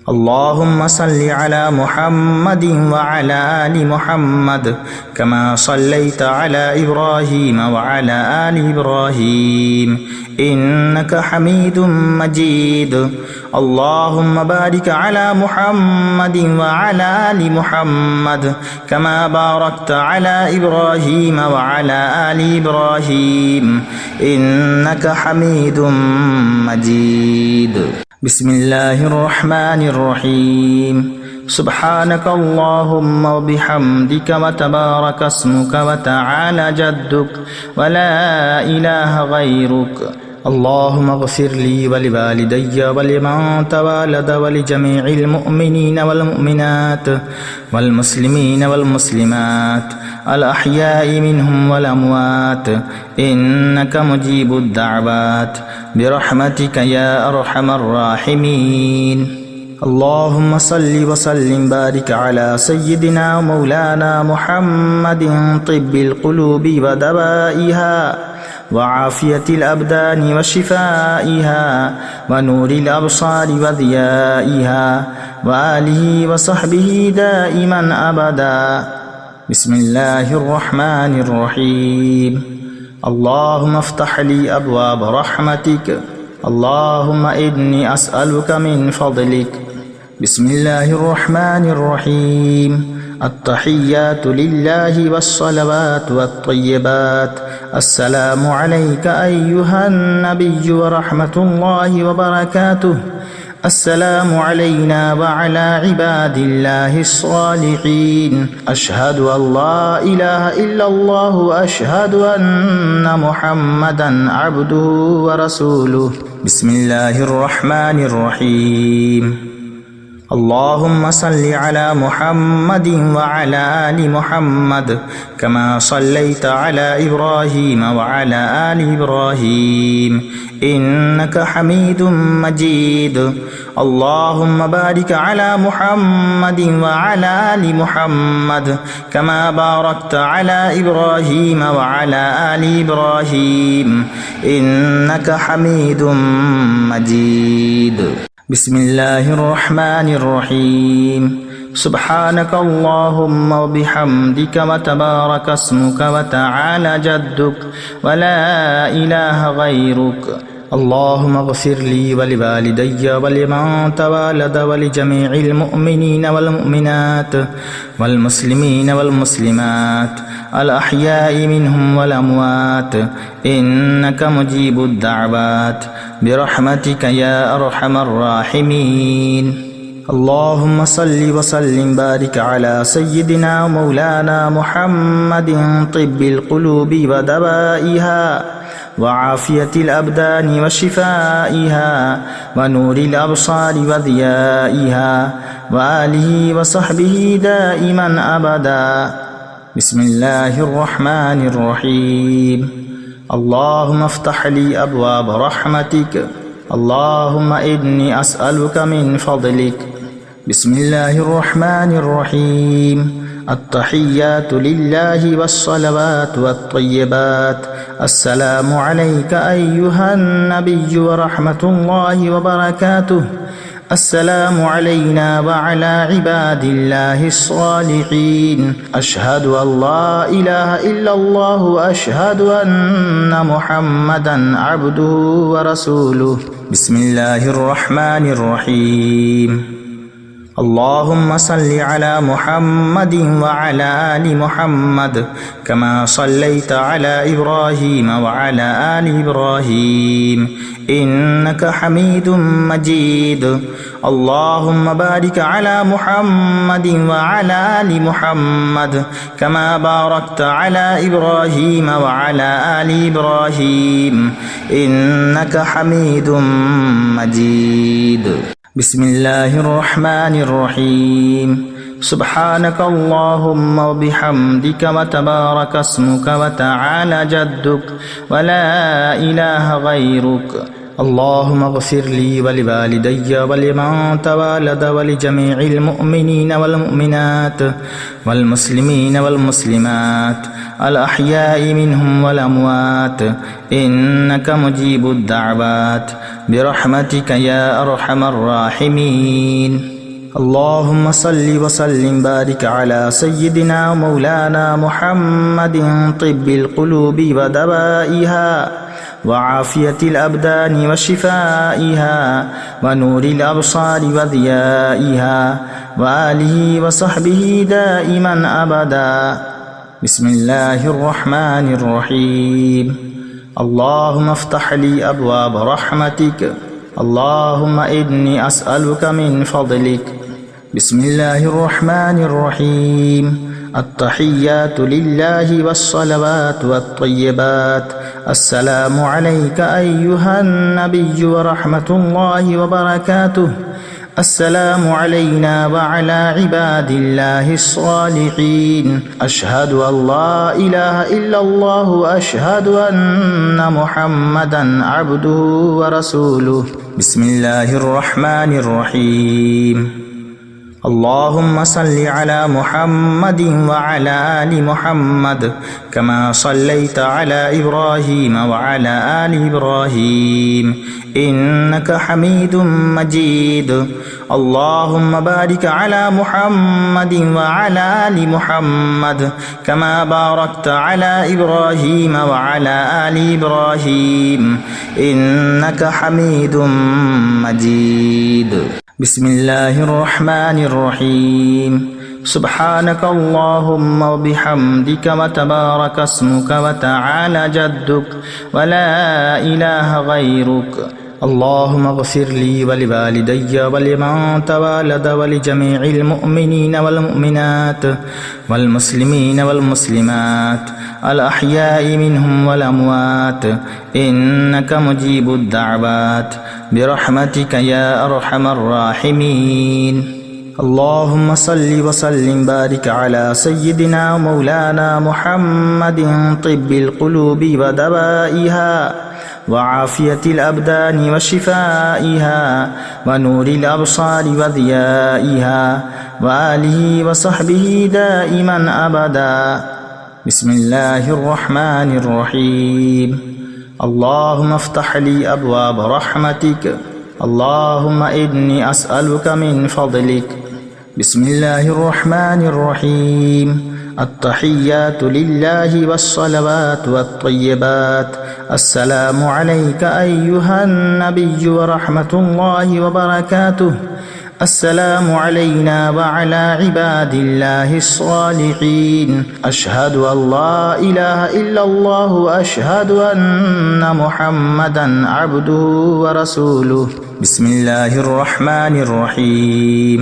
اللهم صل على محمد وعلى آل محمد كما صليت على إبراهيم وعلى آل إبراهيم إنك حميد مجيد. اللهم بارك على محمد وعلى آل محمد كما باركت على إبراهيم وعلى آل إبراهيم إنك حميد مجيد. بسم الله الرحمن الرحيم سبحانك اللهم وبحمدك وتبارك اسمك وتعالى جدك ولا إله غيرك اللهم اغفر لي ولوالدي ولمن تولد ولجميع المؤمنين والمؤمنات والمسلمين والمسلمات الأحياء منهم والأموات إنك مجيب الدعوات برحمتك يا أرحم الراحمين اللهم صل وسلم بارك على سيدنا ومولانا محمد طب القلوب ودوائها وعافية الأبدان وشفائها ونور الأبصار وضيائها وآله وصحبه دائما أبدا بسم الله الرحمن الرحيم اللهم افتح لي أبواب رحمتك اللهم إني أسألك من فضلك بسم الله الرحمن الرحيم التحيات لله والصلوات والطيبات السلام عليك أيها النبي ورحمة الله وبركاته السلام علينا وعلى عباد الله الصالحين أشهد أن لا إله إلا الله وأشهد أن محمدا عبده ورسوله بسم الله الرحمن الرحيم اللهم صل على محمد وعلى آل محمد كما صليت على إبراهيم وعلى آل إبراهيم إنك حميد مجيد اللهم بارك على محمد وعلى آل محمد كما باركت على إبراهيم وعلى آل إبراهيم إنك حميد مجيد بسم الله الرحمن الرحيم سبحانك اللهم وبحمدك وتبارك اسمك وتعالى جدك ولا إله غيرك اللهم اغفر لي ولوالدي ولمن تولد ولجميع المؤمنين والمؤمنات والمسلمين والمسلمات الأحياء منهم والأموات إنك مجيب الدعوات برحمتك يا أرحم الراحمين اللهم صل وسلم بارك على سيدنا ومولانا محمد طب القلوب ودوائها وعافية الأبدان وشفائها ونور الأبصار وضيائها وآله وصحبه دائما أبدا بسم الله الرحمن الرحيم اللهم افتح لي أبواب رحمتك اللهم إني أسألك من فضلك بسم الله الرحمن الرحيم التحيات لله والصلوات والطيبات السلام عليك أيها النبي ورحمة الله وبركاته السلام علينا وعلى عباد الله الصالحين أشهد أن لا إله إلا الله وأشهد أن محمدا عبده ورسوله بسم الله الرحمن الرحيم اللهم صل على محمد وعلى آل محمد كما صليت على إبراهيم وعلى آل إبراهيم إنك حميد مجيد اللهم بارك على محمد وعلى آل محمد كما باركت على إبراهيم وعلى آل إبراهيم إنك حميد مجيد بسم الله الرحمن الرحيم سبحانك اللهم وبحمدك وتبارك اسمك وتعالى جدك ولا إله غيرك اللهم اغفر لي ولوالدي ولمن تولد ولجميع المؤمنين والمؤمنات والمسلمين والمسلمات الأحياء منهم والأموات إنك مجيب الدعوات برحمتك يا أرحم الراحمين اللهم صل وسلم بارك على سيدنا ومولانا محمد طب القلوب ودوائها وعافية الأبدان وشفائها ونور الأبصار وضيائها وآله وصحبه دائما أبدا بسم الله الرحمن الرحيم اللهم افتح لي أبواب رحمتك اللهم إني أسألك من فضلك. بسم الله الرحمن الرحيم. التحيات لله والصلوات والطيبات. السلام عليك أيها النبي ورحمة الله وبركاته. السلام علينا وعلى عباد الله الصالحين. أشهد أن لا إله إلا الله وأشهد أن محمدا عبده ورسوله. بسم الله الرحمن الرحيم. اللهم صل على محمد وعلى آل محمد كما صليت على إبراهيم وعلى آل إبراهيم إنك حميد مجيد. اللهم بارك على محمد وعلى آل محمد كما باركت على إبراهيم وعلى آل إبراهيم إنك حميد مجيد. بسم الله الرحمن الرحيم. سبحانك اللهم وبحمدك وتبارك اسمك وتعالى جدك ولا إله غيرك. اللهم اغفر لي ولوالدي ولمن تولد ولجميع المؤمنين والمؤمنات والمسلمين والمسلمات الأحياء منهم والأموات إنك مجيب الدعوات برحمتك يا أرحم الراحمين. اللهم صل وسلم بارك على سيدنا مولانا محمد طب القلوب ودوائها وعافية الأبدان وشفائها ونور الأبصار وضيائها وآله وصحبه دائما أبدا. بسم الله الرحمن الرحيم. اللهم افتح لي أبواب رحمتك. اللهم إني أسألك من فضلك. بسم الله الرحمن الرحيم. التحيات لله والصلوات والطيبات. السلام عليك أيها النبي ورحمة الله وبركاته. السلام علينا وعلى عباد الله الصالحين. أشهد أن لا إله إلا الله وأشهد أن محمدا عبده ورسوله. بسم الله الرحمن الرحيم.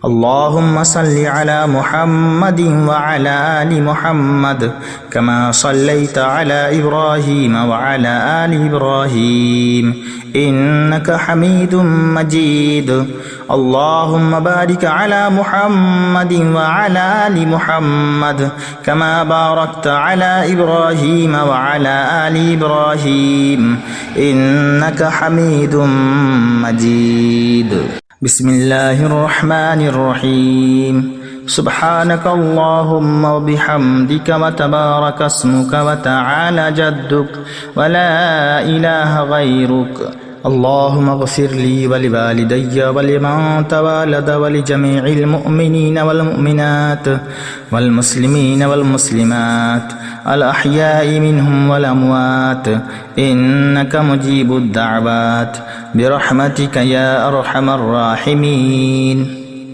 اللهم صل على محمد وعلى آل محمد كما صليت على إبراهيم وعلى آل إبراهيم إنك حميد مجيد. اللهم بارك على محمد وعلى آل محمد كما باركت على إبراهيم وعلى آل إبراهيم إنك حميد مجيد. بسم الله الرحمن الرحيم. سبحانك اللهم وبحمدك وتبارك اسمك وتعالى جدك ولا إله غيرك. اللهم اغفر لي ولوالدي ولمن تولد ولجميع المؤمنين والمؤمنات والمسلمين والمسلمات الأحياء منهم والأموات إنك مجيب الدعوات برحمتك يا أرحم الراحمين.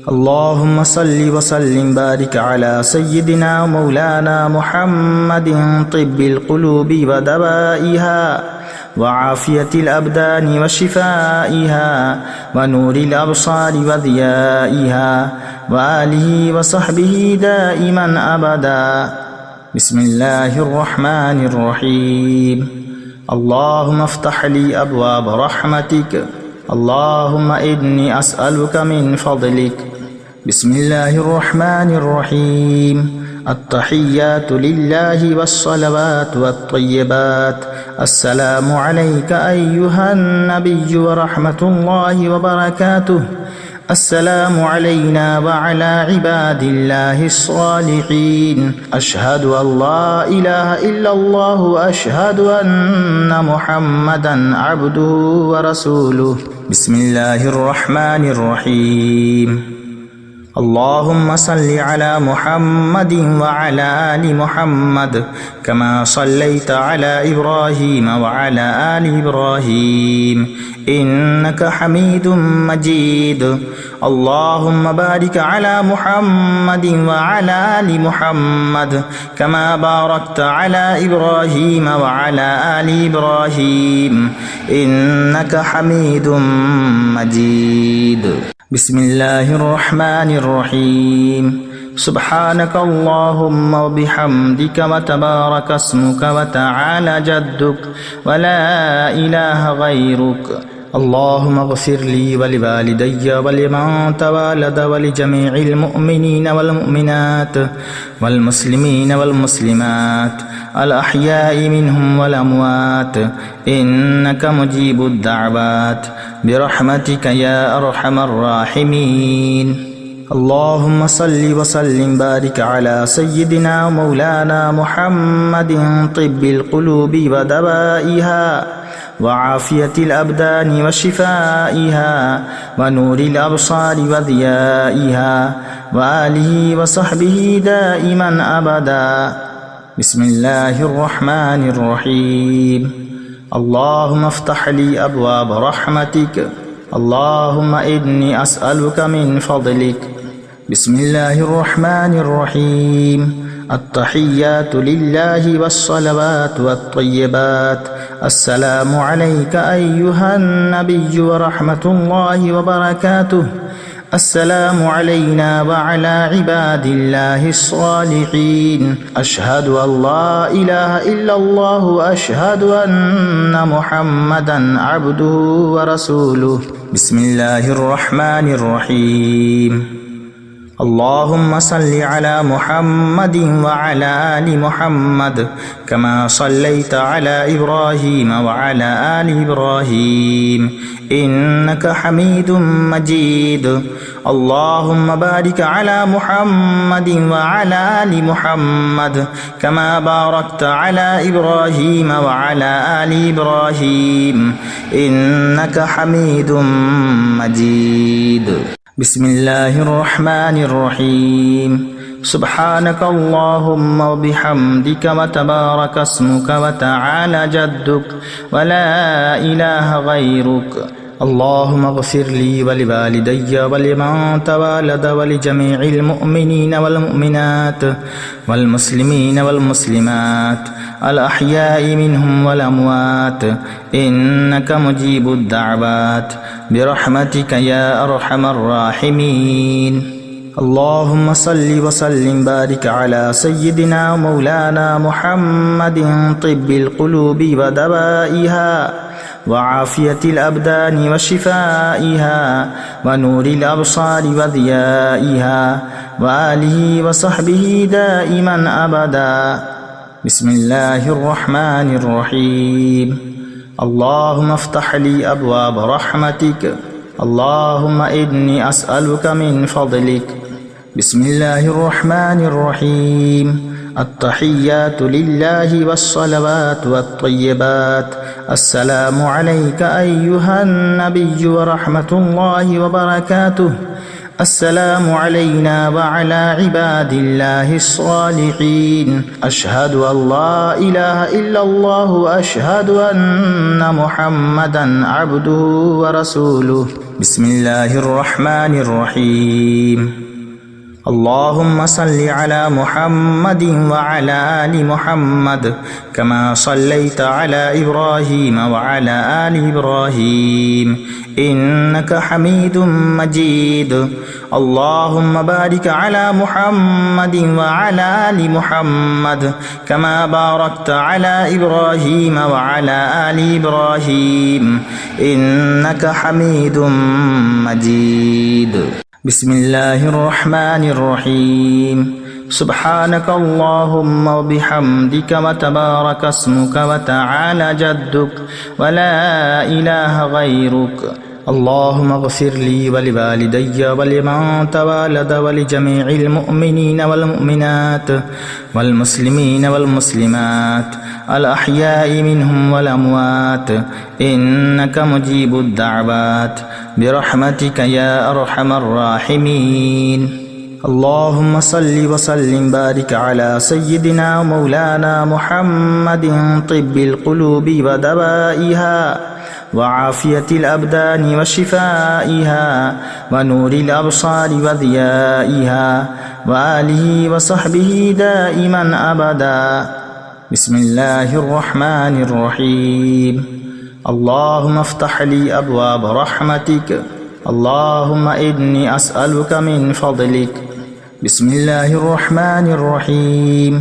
اللهم صل وسلم بارك على سيدنا مولانا محمد طب القلوب ودوائها وعافية الأبدان وشفائها ونور الأبصار وضيائها وآله وصحبه دائما أبدا. بسم الله الرحمن الرحيم. اللهم افتح لي أبواب رحمتك. اللهم إني أسألك من فضلك. بسم الله الرحمن الرحيم. التحيات لله والصلوات والطيبات. السلام عليك أيها النبي ورحمة الله وبركاته. السلام علينا وعلى عباد الله الصالحين. أشهد أن لا إله إلا الله وأشهد أن محمدا عبده ورسوله. بسم الله الرحمن الرحيم. اللهم صل على محمد وعلى آل محمد كما صليت على إبراهيم وعلى آل إبراهيم إنك حميد مجيد. اللهم بارك على محمد وعلى آل محمد كما باركت على إبراهيم وعلى آل إبراهيم إنك حميد مجيد. بسم الله الرحمن الرحيم. سبحانك اللهم وبحمدك وتبارك اسمك وتعالى جدك ولا إله غيرك. اللهم اغفر لي ولوالدي ولمن تولد ولجميع المؤمنين والمؤمنات والمسلمين والمسلمات الأحياء منهم والأموات إنك مجيب الدعوات برحمتك يا أرحم الراحمين. اللهم صل وسلم بارك على سيدنا مولانا محمد طب القلوب ودوائها وعافية الأبدان وشفائها ونور الأبصار وضيائها وآله وصحبه دائما أبدا. بسم الله الرحمن الرحيم. اللهم افتح لي أبواب رحمتك. اللهم إني أسألك من فضلك. بسم الله الرحمن الرحيم. التحيات لله والصلوات والطيبات. السلام عليك أيها النبي ورحمة الله وبركاته. السلام علينا وعلى عباد الله الصالحين. أشهد أن لا إله إلا الله وأشهد أن محمدا عبده ورسوله. بسم الله الرحمن الرحيم. اللهم صل على محمد وعلى آل محمد كما صليت على إبراهيم وعلى آل إبراهيم إنك حميد مجيد. اللهم بارك على محمد وعلى آل محمد كما باركت على إبراهيم وعلى آل إبراهيم إنك حميد مجيد. بسم الله الرحمن الرحيم. سبحانك اللهم وبحمدك وتبارك اسمك وتعالى جدك ولا إله غيرك. اللهم اغفر لي ولوالدي ولمن تولد ولجميع المؤمنين والمؤمنات والمسلمين والمسلمات الأحياء منهم والأموات إنك مجيب الدعوات برحمتك يا أرحم الراحمين. اللهم صل وسلم بارك على سيدنا مولانا محمد طب القلوب ودوائها وعافية الأبدان وشفائها ونور الأبصار وضيائها وآله وصحبه دائما أبدا. بسم الله الرحمن الرحيم. اللهم افتح لي أبواب رحمتك. اللهم إني أسألك من فضلك. بسم الله الرحمن الرحيم. التحيات لله والصلوات والطيبات. السلام عليك أيها النبي ورحمة الله وبركاته. السلام علينا وعلى عباد الله الصالحين. أشهد أن لا إله إلا الله وأشهد أن محمدا عبده ورسوله. بسم الله الرحمن الرحيم. اللهم صل على محمد وعلى آل محمد كما صليت على إبراهيم وعلى آل إبراهيم إنك حميد مجيد. اللهم بارك على محمد وعلى آل محمد كما باركت على إبراهيم وعلى آل إبراهيم إنك حميد مجيد. بسم الله الرحمن الرحيم. سبحانك اللهم وبحمدك وتبارك اسمك وتعالى جدك ولا إله غيرك. اللهم اغفر لي ولوالدي ولمن تولد ولجميع المؤمنين والمؤمنات والمسلمين والمسلمات الأحياء منهم والأموات إنك مجيب الدعوات برحمتك يا أرحم الراحمين. اللهم صل وسلم بارك على سيدنا مولانا محمد طب القلوب ودوائها وعافية الأبدان وشفائها ونور الأبصار وضيائها وآله وصحبه دائما أبدا. بسم الله الرحمن الرحيم. اللهم افتح لي أبواب رحمتك. اللهم إني أسألك من فضلك. بسم الله الرحمن الرحيم.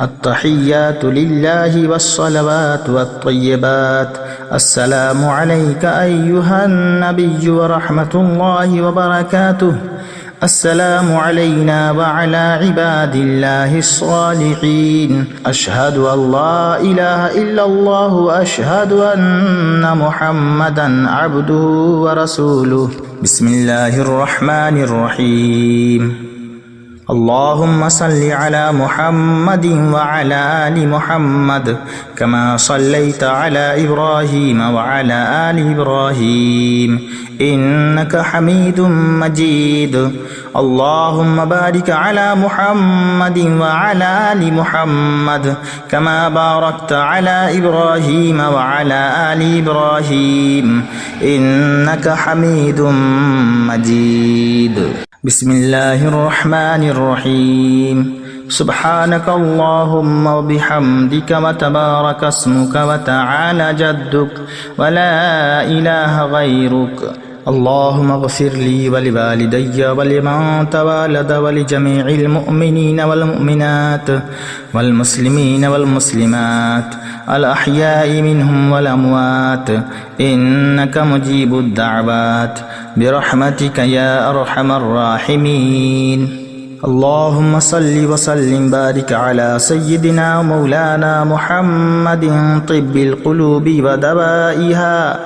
التحيات لله والصلوات والطيبات. السلام عليك أيها النبي ورحمة الله وبركاته. السلام علينا وعلى عباد الله الصالحين. أشهد أن لا إله إلا الله وأشهد أن محمدا عبده ورسوله. بسم الله الرحمن الرحيم. اللهم صل على محمد وعلى آل محمد كما صليت على إبراهيم وعلى آل إبراهيم إنك حميد مجيد. اللهم بارك على محمد وعلى آل محمد كما باركت على إبراهيم وعلى آل إبراهيم إنك حميد مجيد. بسم الله الرحمن الرحيم. سبحانك اللهم وبحمدك وتبارك اسمك وتعالى جدك ولا إله غيرك. اللهم اغفر لي ولوالدي ولمن تولد ولجميع المؤمنين والمؤمنات والمسلمين والمسلمات الأحياء منهم والأموات إنك مجيب الدعوات برحمتك يا أرحم الراحمين. اللهم صل وسلم بارك على سيدنا مولانا محمد طب القلوب ودوائها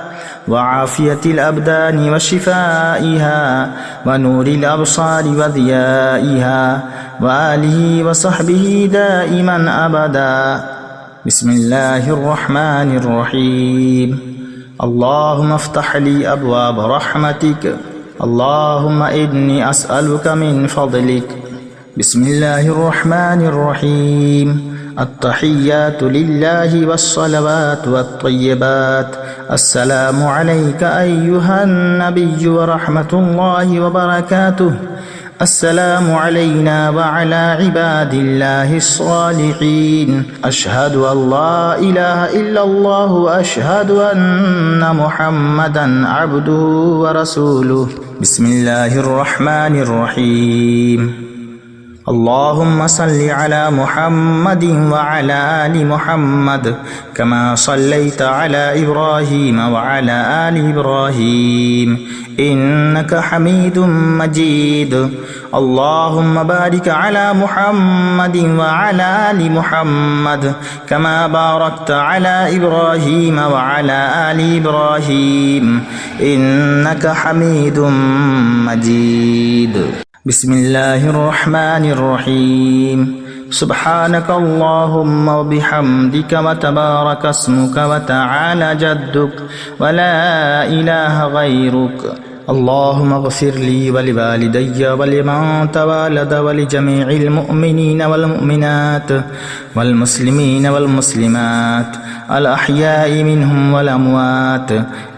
وعافية الأبدان وشفائها ونور الأبصار وضيائها وآله وصحبه دائما أبدا. بسم الله الرحمن الرحيم. اللهم افتح لي أبواب رحمتك. اللهم إني أسألك من فضلك. بسم الله الرحمن الرحيم. التحيات لله والصلوات والطيبات. السلام عليك أيها النبي ورحمة الله وبركاته. السلام علينا وعلى عباد الله الصالحين. أشهد أن لا إله إلا الله وأشهد أن محمدا عبده ورسوله. بسم الله الرحمن الرحيم. اللهم صل على محمد وعلى آل محمد كما صليت على إبراهيم وعلى آل إبراهيم إنك حميد مجيد. اللهم بارك على محمد وعلى آل محمد كما باركت على إبراهيم وعلى آل إبراهيم إنك حميد مجيد. بسم الله الرحمن الرحيم. سبحانك اللهم وبحمدك وتبارك اسمك وتعالى جدك ولا إله غيرك. اللهم اغفر لي ولوالدي ولمن تولد ولجميع المؤمنين والمؤمنات والمسلمين والمسلمات الأحياء منهم والأموات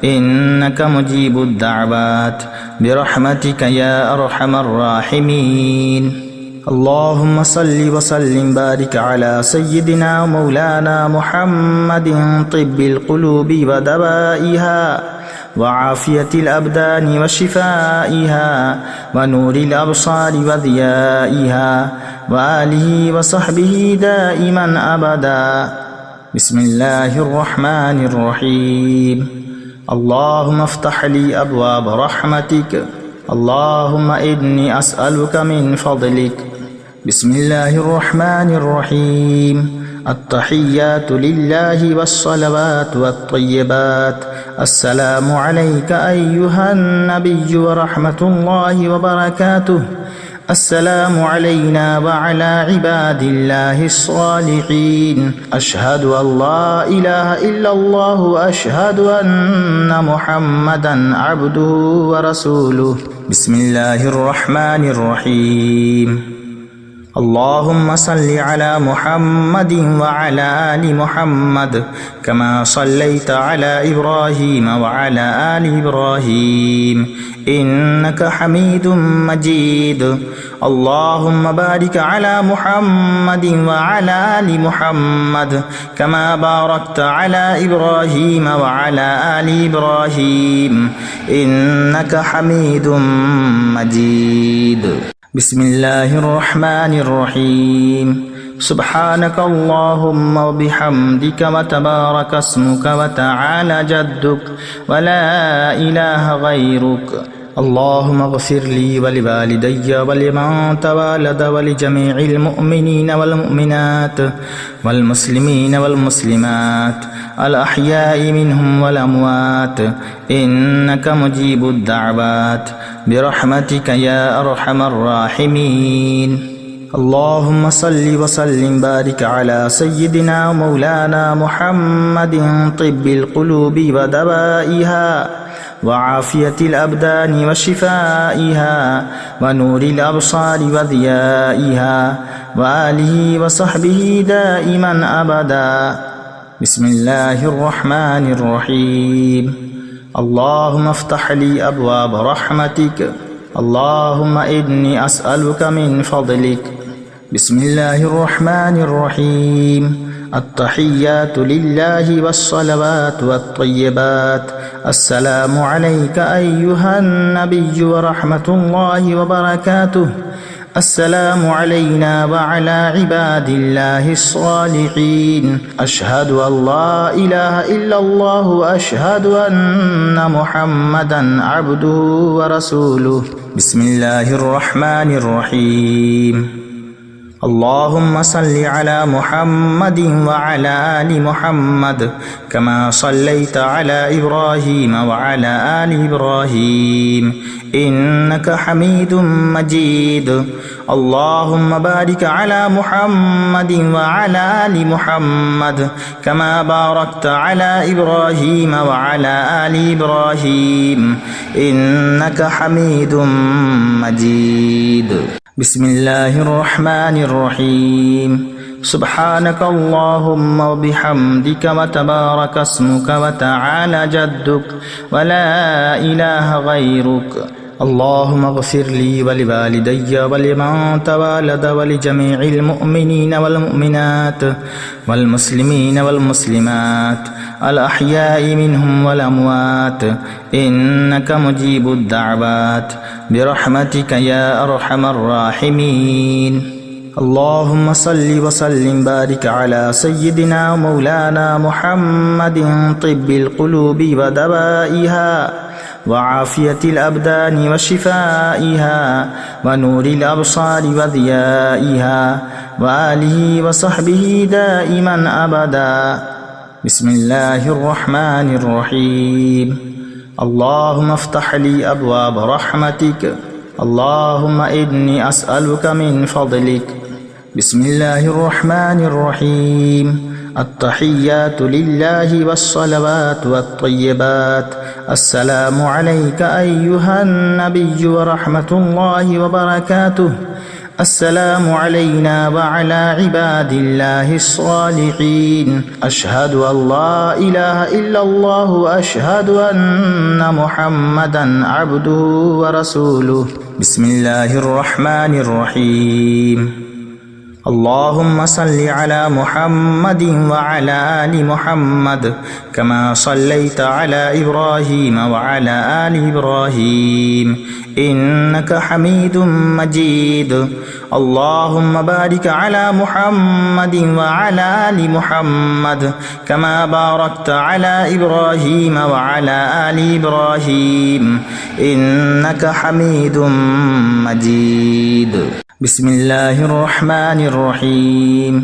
إنك مجيب الدعوات برحمتك يا أرحم الراحمين. اللهم صل وسلم بارك على سيدنا مولانا محمد طب القلوب ودوائها وعافية الأبدان وشفائها ونور الأبصار وضيائها وآله وصحبه دائما أبدا. بسم الله الرحمن الرحيم. اللهم افتح لي أبواب رحمتك. اللهم إني أسألك من فضلك. بسم الله الرحمن الرحيم. التحيات لله والصلوات والطيبات. السلام عليك أيها النبي ورحمة الله وبركاته. السلام علينا وعلى عباد الله الصالحين أشهد أن لا إله إلا الله وأشهد أن محمدا عبده ورسوله بسم الله الرحمن الرحيم اللهم صل على محمد وعلى آل محمد كما صليت على إبراهيم وعلى آل إبراهيم إنك حميد مجيد اللهم بارك على محمد وعلى آل محمد كما باركت على إبراهيم وعلى آل إبراهيم إنك حميد مجيد بسم الله الرحمن الرحيم سبحانك اللهم وبحمدك وتبارك اسمك وتعالى جدك ولا إله غيرك اللهم اغفر لي ولوالدي ولمن تولد ولجميع المؤمنين والمؤمنات والمسلمين والمسلمات الأحياء منهم والأموات إنك مجيب الدعوات برحمتك يا أرحم الراحمين اللهم صل وسلم بارك على سيدنا مولانا محمد طب القلوب ودوائها وعافية الأبدان وشفائها ونور الأبصار وضيائها وآله وصحبه دائما أبدا بسم الله الرحمن الرحيم اللهم افتح لي أبواب رحمتك اللهم إني أسألك من فضلك بسم الله الرحمن الرحيم التحيات لله والصلوات والطيبات السلام عليك أيها النبي ورحمة الله وبركاته السلام علينا وعلى عباد الله الصالحين أشهد أن لا إله إلا الله وأشهد أن محمدا عبده ورسوله بسم الله الرحمن الرحيم اللهم صل على محمد وعلى آل محمد كما صليت على إبراهيم وعلى آل إبراهيم إنك حميد مجيد اللهم بارك على محمد وعلى آل محمد كما باركت على إبراهيم وعلى آل إبراهيم إنك حميد مجيد بسم الله الرحمن الرحيم سبحانك اللهم وبحمدك وتبارك اسمك وتعالى جدك ولا إله غيرك اللهم اغفر لي ولوالدي ولمن تولد ولجميع المؤمنين والمؤمنات والمسلمين والمسلمات الأحياء منهم والأموات إنك مجيب الدعوات برحمتك يا أرحم الراحمين اللهم صل وسلم بارك على سيدنا مولانا محمد طب القلوب ودوائها وعافية الأبدان وشفائها ونور الأبصار وضيائها وآله وصحبه دائما أبدا بسم الله الرحمن الرحيم اللهم افتح لي أبواب رحمتك اللهم إني أسألك من فضلك بسم الله الرحمن الرحيم التحيات لله والصلوات والطيبات السلام عليك أيها النبي ورحمة الله وبركاته السلام علينا وعلى عباد الله الصالحين أشهد أن لا إله إلا الله وأشهد أن محمدا عبده ورسوله بسم الله الرحمن الرحيم اللهم صل على محمد وعلى آل محمد كما صليت على إبراهيم وعلى آل إبراهيم إنك حميد مجيد اللهم بارك على محمد وعلى آل محمد كما باركت على إبراهيم وعلى آل إبراهيم إنك حميد مجيد بسم الله الرحمن الرحيم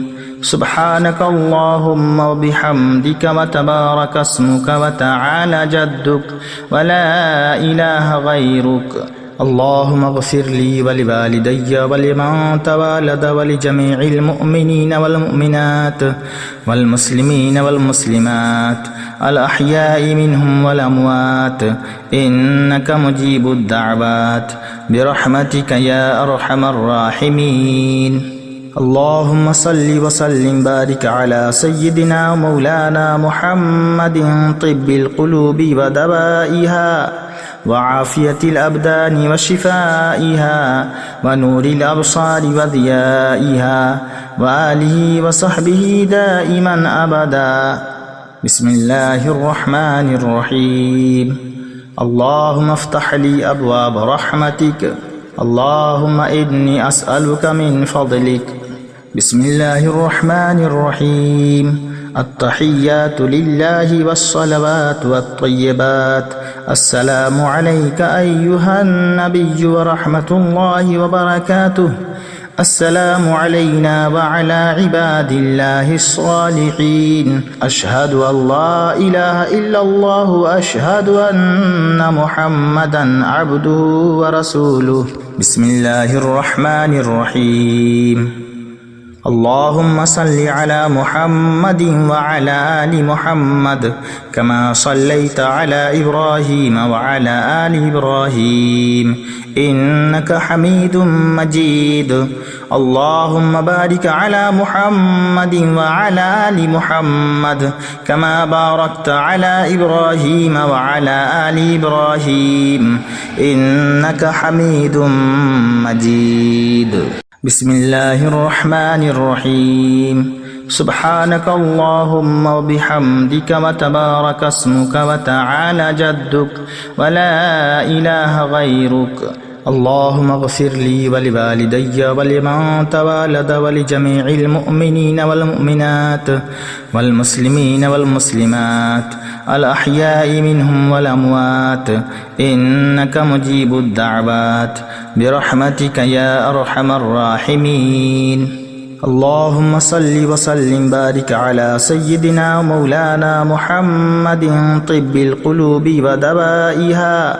سبحانك اللهم وبحمدك وتبارك اسمك وتعالى جدك ولا إله غيرك اللهم اغفر لي ولوالدي ولمن تولد ولجميع المؤمنين والمؤمنات والمسلمين والمسلمات الأحياء منهم والأموات إنك مجيب الدعوات برحمتك يا أرحم الراحمين. اللهم صل وسلم بارك على سيدنا مولانا محمد طب القلوب ودوائها وعافية الأبدان وشفائها ونور الأبصار وضيائها وآله وصحبه دائما أبدا. بسم الله الرحمن الرحيم. اللهم افتح لي أبواب رحمتك. اللهم إني أسألك من فضلك. بسم الله الرحمن الرحيم. التحيات لله والصلوات والطيبات. السلام عليك أيها النبي ورحمة الله وبركاته. السلام علينا وعلى عباد الله الصالحين. أشهد أن لا إله إلا الله وأشهد أن محمدا عبده ورسوله. بسم الله الرحمن الرحيم. اللهم صل على محمد وعلى آل محمد كما صليت على إبراهيم وعلى آل إبراهيم إنك حميد مجيد. اللهم بارك على محمد وعلى آل محمد كما باركت على إبراهيم وعلى آل إبراهيم إنك حميد مجيد. بسم الله الرحمن الرحيم. سبحانك اللهم وبحمدك وتبارك اسمك وتعالى جدك ولا إله غيرك. اللهم اغفر لي ولوالدي ولمن تولد ولجميع المؤمنين والمؤمنات والمسلمين والمسلمات الأحياء منهم والأموات إنك مجيب الدعوات برحمتك يا أرحم الراحمين. اللهم صل وسلم بارك على سيدنا مولانا محمد طب القلوب ودوائها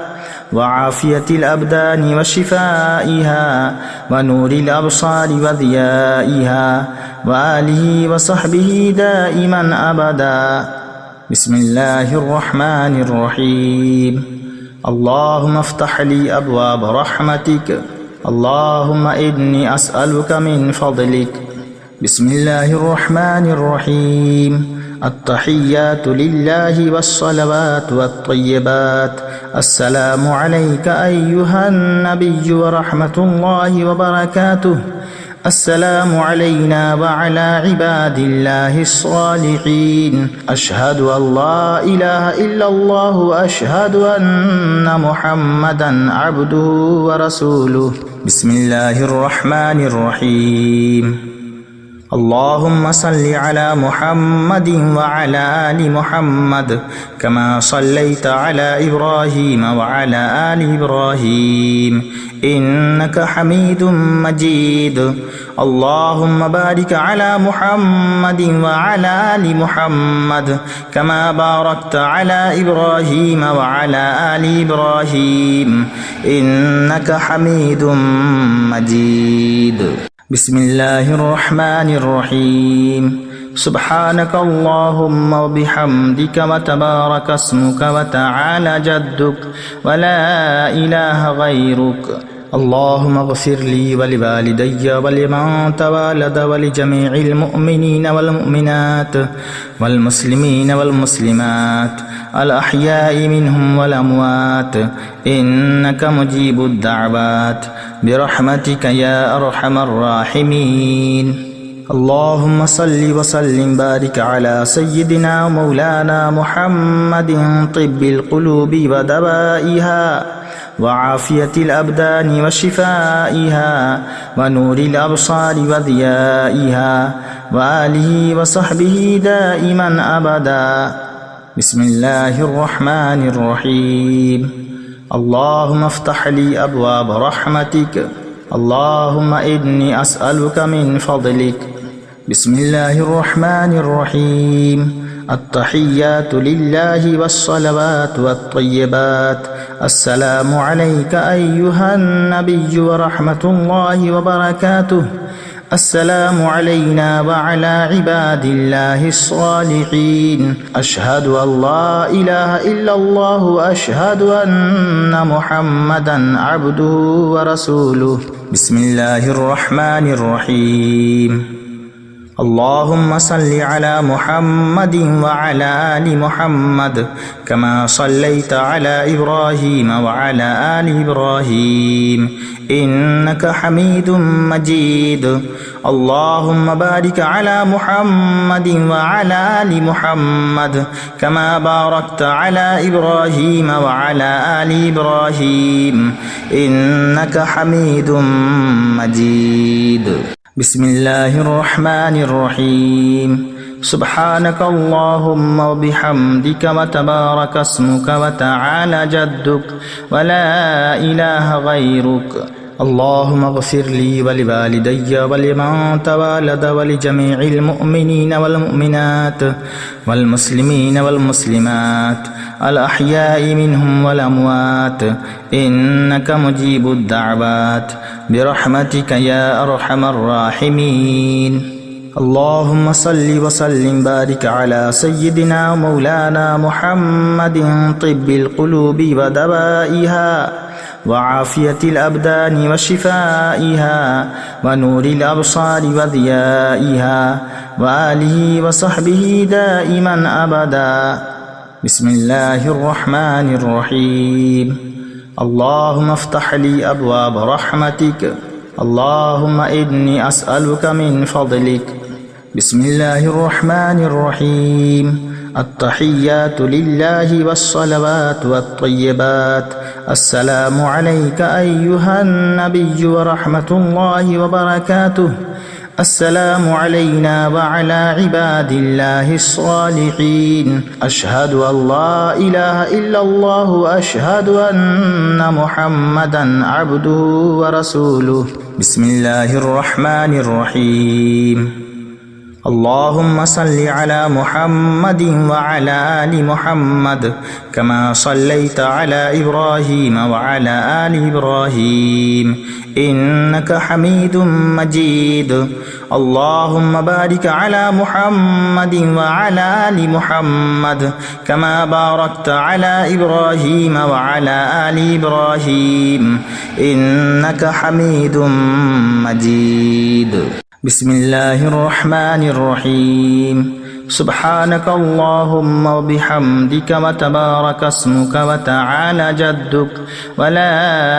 وعافية الأبدان وشفائها ونور الأبصار وضيائها وآله وصحبه دائما أبدا. بسم الله الرحمن الرحيم. اللهم افتح لي أبواب رحمتك. اللهم إني أسألك من فضلك. بسم الله الرحمن الرحيم. التحيات لله والصلوات والطيبات. السلام عليك أيها النبي ورحمة الله وبركاته. السلام علينا وعلى عباد الله الصالحين. أشهد أن لا إله إلا الله وأشهد أن محمدا عبده ورسوله. بسم الله الرحمن الرحيم. اللهم صل على محمد وعلى آل محمد كما صليت على إبراهيم وعلى آل إبراهيم إنك حميد مجيد. اللهم بارك على محمد وعلى آل محمد كما باركت على إبراهيم وعلى آل إبراهيم إنك حميد مجيد. بسم الله الرحمن الرحيم. سبحانك اللهم وبحمدك وتبارك اسمك وتعالى جدك ولا إله غيرك. اللهم اغفر لي ولوالدي ولمن تولد ولجميع المؤمنين والمؤمنات والمسلمين والمسلمات الأحياء منهم والأموات إنك مجيب الدعوات برحمتك يا أرحم الراحمين. اللهم صل وسلم بارك على سيدنا مولانا محمد طب القلوب ودوائها وعافية الأبدان وشفائها ونور الأبصار وضيائها وآله وصحبه دائما أبدا. بسم الله الرحمن الرحيم. اللهم افتح لي أبواب رحمتك. اللهم إني أسألك من فضلك. بسم الله الرحمن الرحيم. التحيات لله والصلوات والطيبات. السلام عليك أيها النبي ورحمة الله وبركاته. السلام علينا وعلى عباد الله الصالحين. أشهد أن لا إله إلا الله وأشهد أن محمدا عبده ورسوله. بسم الله الرحمن الرحيم. اللهم صل على محمد وعلى آل محمد كما صليت على إبراهيم وعلى آل إبراهيم إنك حميد مجيد. اللهم بارك على محمد وعلى آل محمد كما باركت على إبراهيم وعلى آل إبراهيم إنك حميد مجيد. بسم الله الرحمن الرحيم. سبحانك اللهم وبحمدك وتبارك اسمك وتعالى جدك ولا إله غيرك. اللهم اغفر لي ولوالدي ولمن تولد ولجميع المؤمنين والمؤمنات والمسلمين والمسلمات الأحياء منهم والأموات إنك مجيب الدعوات برحمتك يا أرحم الراحمين. اللهم صل وسلم بارك على سيدنا مولانا محمد طب القلوب ودوائها وعافية الأبدان وشفائها ونور الأبصار وضيائها وآله وصحبه دائما أبدا. بسم الله الرحمن الرحيم. اللهم افتح لي أبواب رحمتك. اللهم إني أسألك من فضلك. بسم الله الرحمن الرحيم. التحيات لله والصلوات والطيبات. السلام عليك أيها النبي ورحمة الله وبركاته. السلام علينا وعلى عباد الله الصالحين. أشهد أن لا إله إلا الله وأشهد أن محمدا عبده ورسوله. بسم الله الرحمن الرحيم. اللهم صل على محمد وعلى آل محمد كما صليت على إبراهيم وعلى آل إبراهيم إنك حميد مجيد. اللهم بارك على محمد وعلى آل محمد كما باركت على إبراهيم وعلى آل إبراهيم إنك حميد مجيد. بسم الله الرحمن الرحيم. سبحانك اللهم وبحمدك وتبارك اسمك وتعالى جدك ولا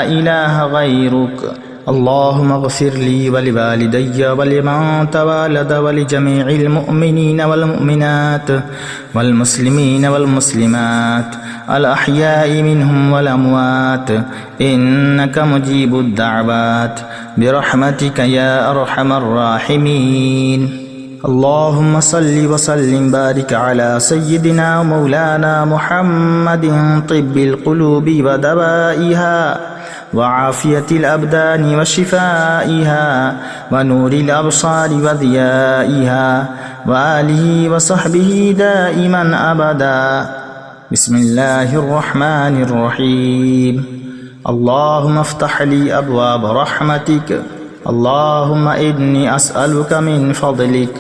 إله غيرك. اللهم اغفر لي ولوالدي ولمن تولد ولجميع المؤمنين والمؤمنات والمسلمين والمسلمات الأحياء منهم والأموات إنك مجيب الدعوات برحمتك يا أرحم الراحمين. اللهم صل وسلم بارك على سيدنا مولانا محمد طب القلوب ودوائها وعافية الأبدان وشفائها ونور الأبصار وضيائها وآله وصحبه دائما أبدا. بسم الله الرحمن الرحيم. اللهم افتح لي أبواب رحمتك. اللهم إني أسألك من فضلك.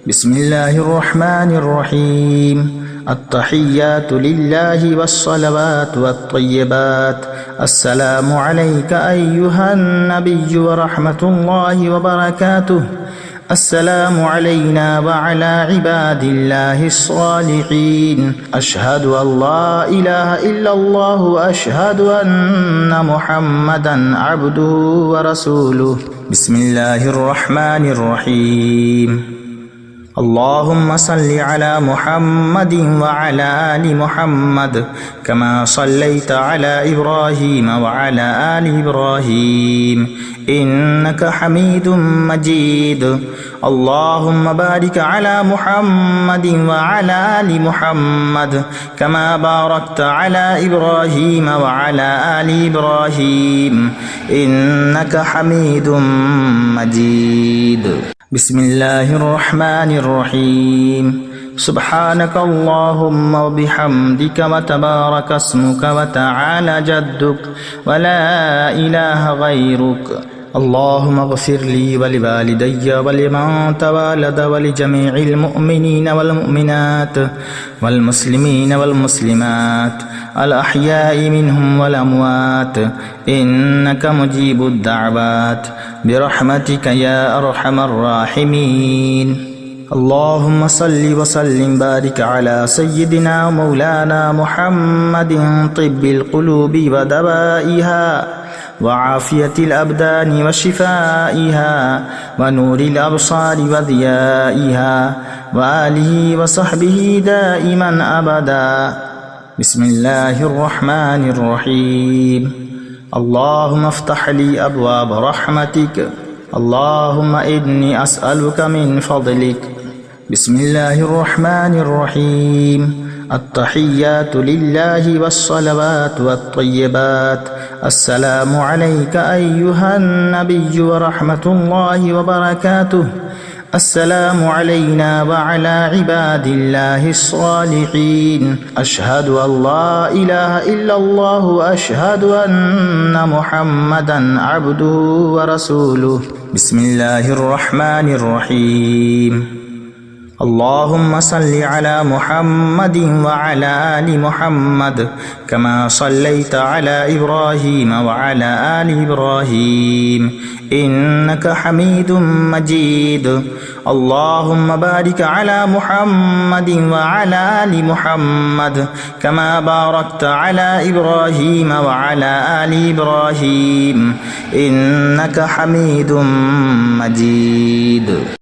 بسم الله الرحمن الرحيم. التحيات لله والصلوات والطيبات. السلام عليك أيها النبي ورحمة الله وبركاته. السلام علينا وعلى عباد الله الصالحين. أشهد أن لا إله إلا الله وأشهد أن محمدا عبده ورسوله. بسم الله الرحمن الرحيم. اللهم صل على محمد وعلى آل محمد كما صليت على إبراهيم وعلى آل إبراهيم إنك حميد مجيد. اللهم بارك على محمد وعلى آل محمد كما باركت على إبراهيم وعلى آل إبراهيم إنك حميد مجيد. بسم الله الرحمن الرحيم. سبحانك اللهم وبحمدك وتبارك اسمك وتعالى جدك ولا إله غيرك. اللهم اغفر لي ولوالدي ولمن تولد ولجميع المؤمنين والمؤمنات والمسلمين والمسلمات الأحياء منهم والأموات إنك مجيب الدعوات برحمتك يا أرحم الراحمين. اللهم صل وسلم بارك على سيدنا مولانا محمد طب القلوب ودوائها وعافية الأبدان وشفائها ونور الأبصار وضيائها وآله وصحبه دائما أبدا. بسم الله الرحمن الرحيم. اللهم افتح لي أبواب رحمتك. اللهم إني أسألك من فضلك. بسم الله الرحمن الرحيم. التحيات لله والصلوات والطيبات. السلام عليك أيها النبي ورحمة الله وبركاته. السلام علينا وعلى عباد الله الصالحين. أشهد أن لا إله إلا الله وأشهد أن محمدا عبده ورسوله. بسم الله الرحمن الرحيم. اللهم صل على محمد وعلى آل محمد كما صليت على إبراهيم وعلى آل إبراهيم إنك حميد مجيد. اللهم بارك على محمد وعلى آل محمد كما باركت على إبراهيم وعلى آل إبراهيم إنك حميد مجيد.